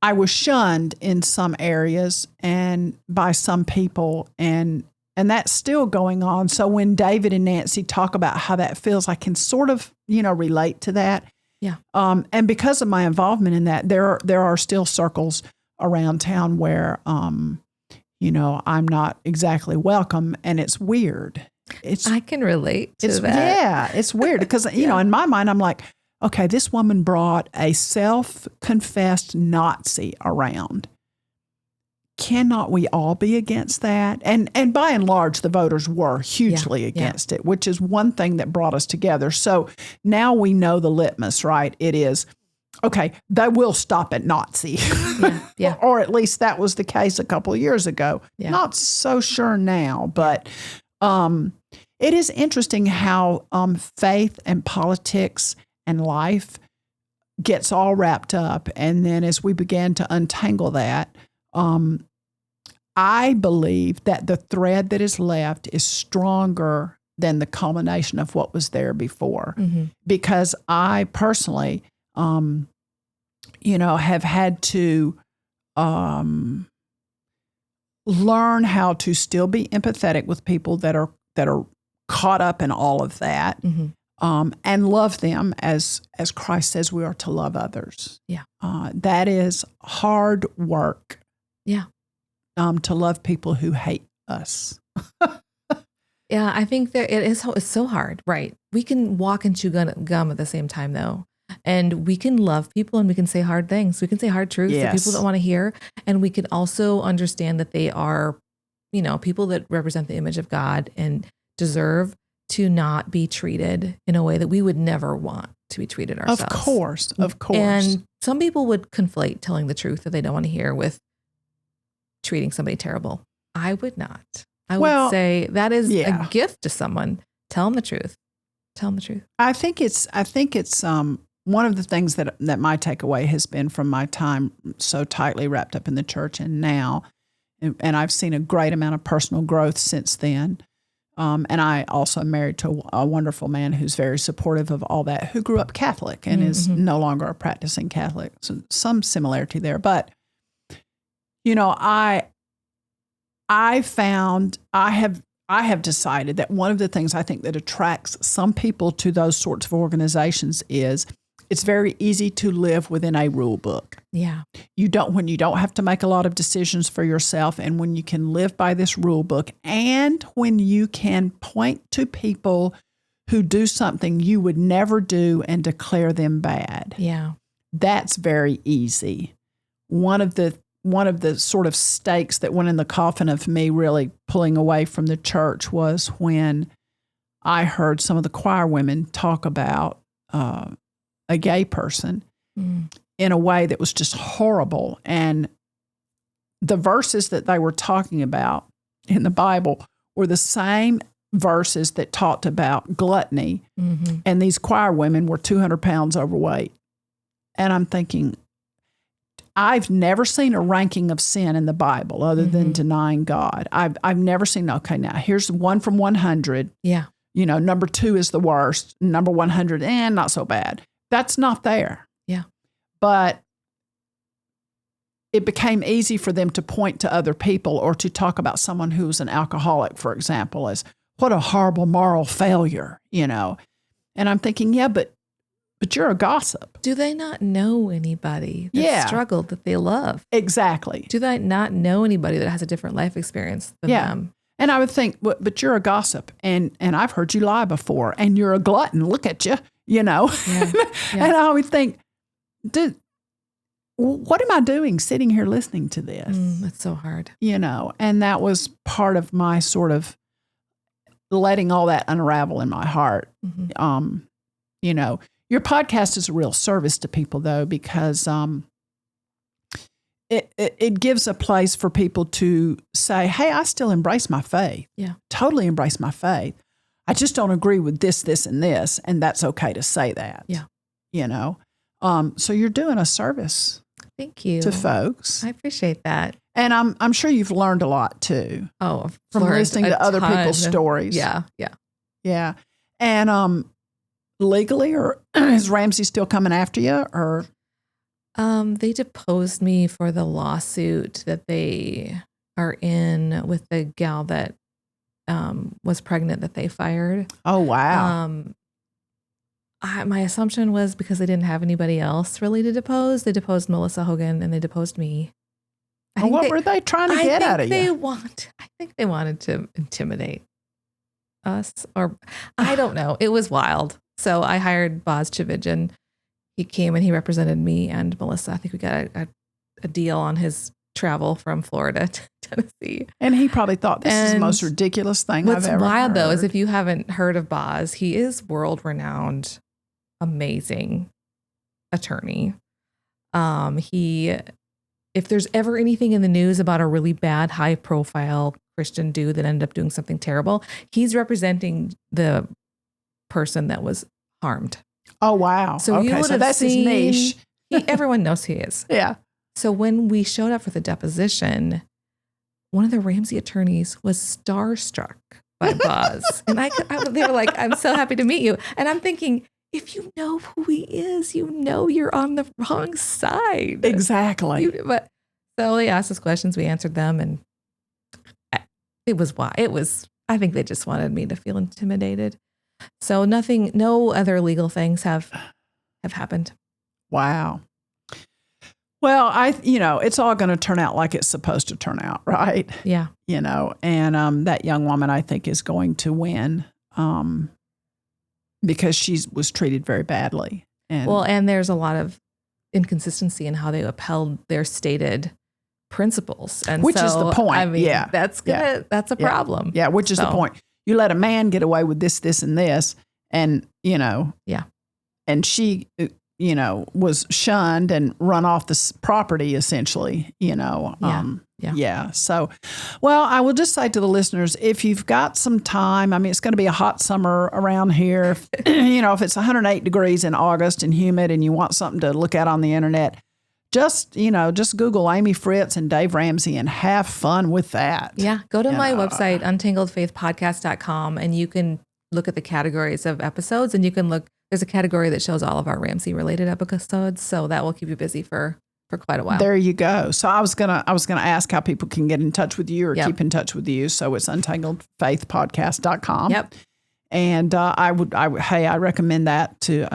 S2: I was shunned in some areas and by some people, and that's still going on. So when David and Nancy talk about how that feels, I can sort of, relate to that.
S3: Yeah.
S2: And because of my involvement in that, there are still circles around town where, I'm not exactly welcome, and it's weird.
S3: I can relate to that.
S2: Yeah, it's weird because, in my mind, I'm like, okay, this woman brought a self-confessed Nazi around. Cannot we all be against that? And by and large, the voters were hugely against it, which is one thing that brought us together. So now we know the litmus, right? It is, okay, they will stop at Nazi.
S3: Yeah.
S2: Or at least that was the case a couple of years ago.
S3: Yeah.
S2: Not so sure now, but it is interesting how faith and politics and life gets all wrapped up. And then as we began to untangle that, I believe that the thread that is left is stronger than the culmination of what was there before. Mm-hmm. Because I personally, have had to learn how to still be empathetic with people that are caught up in all of that. Mm-hmm. And love them as Christ says we are to love others.
S3: Yeah.
S2: That is hard work.
S3: Yeah.
S2: To love people who hate us.
S3: Yeah, I think that it's so hard, right? We can walk and chew gum at the same time, though. And we can love people and we can say hard things. We can say hard truths that people don't want to hear. And we can also understand that they are, people that represent the image of God and deserve to not be treated in a way that we would never want to be treated ourselves.
S2: Of course.
S3: And some people would conflate telling the truth that they don't want to hear with treating somebody terrible. I would not. I would say that is a gift to someone. Tell them the truth. Tell them the truth.
S2: I think it's one of the things that my takeaway has been from my time so tightly wrapped up in the church and now, and I've seen a great amount of personal growth since then. And I also am married to a wonderful man who's very supportive of all that, who grew up Catholic and is no longer a practicing Catholic. So some similarity there. But, I have decided that one of the things I think that attracts some people to those sorts of organizations is it's very easy to live within a rule book.
S3: Yeah.
S2: When you don't have to make a lot of decisions for yourself, and when you can live by this rule book, and when you can point to people who do something you would never do and declare them bad.
S3: Yeah.
S2: That's very easy. One of the sort of stakes that went in the coffin of me really pulling away from the church was when I heard some of the choir women talk about a gay person in a way that was just horrible. And the verses that they were talking about in the Bible were the same verses that talked about gluttony, and these choir women were 200 pounds overweight. And I'm thinking, I've never seen a ranking of sin in the Bible other than denying God. I've never seen, okay, now here's 1 from 100.
S3: Yeah.
S2: You know, number 2 is the worst. Number 100, not so bad. That's not there.
S3: Yeah.
S2: But it became easy for them to point to other people or to talk about someone who was an alcoholic, for example, as what a horrible moral failure, you know. And I'm thinking, yeah, but you're a gossip.
S3: Do they not know anybody that struggled that they love?
S2: Exactly.
S3: Do they not know anybody that has a different life experience than them?
S2: And I would think, but you're a gossip, and I've heard you lie before, and you're a glutton. Look at you, you know. Yeah. And I would think, dude, what am I doing sitting here listening to this?
S3: That's so hard.
S2: You know, and that was part of my sort of letting all that unravel in my heart. You know, your podcast is a real service to people, though, because it gives a place for people to say, hey, I still embrace my faith.
S3: Yeah.
S2: Totally embrace my faith. I just don't agree with this, this, and this. And that's okay to say that.
S3: Yeah.
S2: You know? So you're doing a service.
S3: Thank you.
S2: To folks.
S3: I appreciate that.
S2: And I'm sure you've learned a lot too.
S3: Oh,
S2: from listening to other people's stories.
S3: Yeah.
S2: Yeah. And legally, or is Ramsey still coming after you, or?
S3: They deposed me for the lawsuit that they are in with the gal that was pregnant that they fired.
S2: Oh, wow.
S3: My assumption was because they didn't have anybody else really to depose. They deposed Melissa Hogan and they deposed me.
S2: What were they trying to get out of you?
S3: I think they wanted to intimidate us, or I don't know. It was wild. So I hired Boz Chivich, and he came and he represented me and Melissa. I think we got a deal on his travel from Florida to Tennessee.
S2: And he probably thought this is the most ridiculous thing I've ever heard.
S3: What's wild, though, is if you haven't heard of Boz, he is world-renowned, amazing attorney. If there's ever anything in the news about a really bad, high-profile Christian dude that ended up doing something terrible, he's representing the person that was harmed.
S2: Oh, wow.
S3: So okay, so
S2: that's his niche.
S3: Everyone knows who he is.
S2: Yeah.
S3: So when we showed up for the deposition, one of the Ramsey attorneys was starstruck by Boz. And they were like, I'm so happy to meet you. And I'm thinking, if you know who he is, you know you're on the wrong side.
S2: Exactly.
S3: So they asked us questions, we answered them, and it was why. I think they just wanted me to feel intimidated. So no other legal things have happened.
S2: Wow. Well, it's all going to turn out like it's supposed to turn out, right?
S3: Yeah.
S2: You know, and that young woman, I think, is going to win because she was treated very badly. And
S3: there's a lot of inconsistency in how they upheld their stated principles, and
S2: which is the point.
S3: I mean, that's a problem.
S2: Yeah, which is the point. You let a man get away with this, this, and this, and and she, was shunned and run off the property essentially. So, well, I will just say to the listeners, if you've got some time, I mean, it's going to be a hot summer around here. If it's 108 degrees in August and humid, and you want something to look at on the internet, just Google Amy Fritz and Dave Ramsey and have fun with that.
S3: Yeah. Go to my website, untangledfaithpodcast.com, and you can look at the categories of episodes, and you can there's a category that shows all of our Ramsey related episodes. So that will keep you busy for quite a while.
S2: There you go. So I was gonna ask how people can get in touch with you or keep in touch with you. So it's untangledfaithpodcast.com.
S3: Yep.
S2: And I recommend that to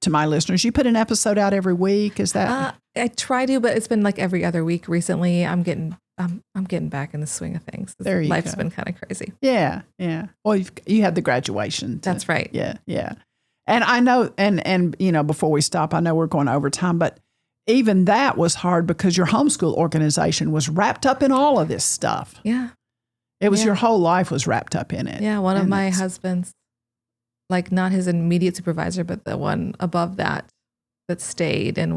S2: my listeners. You put an episode out every week. Is that?
S3: I try to, but it's been like every other week recently. I'm getting back in the swing of things.
S2: There you
S3: Life's
S2: go.
S3: been kind of crazy.
S2: Yeah. Well, you had the graduation.
S3: That's right.
S2: Yeah. And I know, and before we stop, I know we're going over time, but even that was hard because your homeschool organization was wrapped up in all of this stuff.
S3: Yeah.
S2: It was your whole life was wrapped up in it.
S3: Yeah. One of my husband's, like not his immediate supervisor, but the one above that stayed and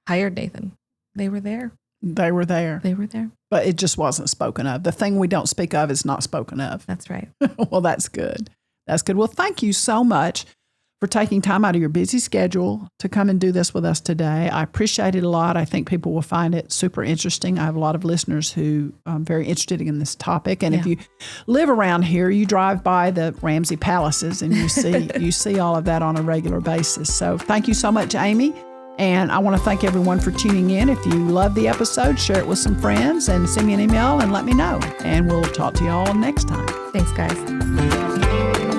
S3: hired Nathan. They were there.
S2: They were there.
S3: They were there.
S2: But it just wasn't spoken of. The thing we don't speak of is not spoken of.
S3: That's right.
S2: Well, that's good. That's good. Well, thank you so much for taking time out of your busy schedule to come and do this with us today. I appreciate it a lot. I think people will find it super interesting. I have a lot of listeners who are very interested in this topic. And if you live around here, you drive by the Ramsey Palaces and you see all of that on a regular basis. So thank you so much, Amy. And I want to thank everyone for tuning in. If you love the episode, share it with some friends and send me an email and let me know. And we'll talk to you all next time.
S3: Thanks, guys.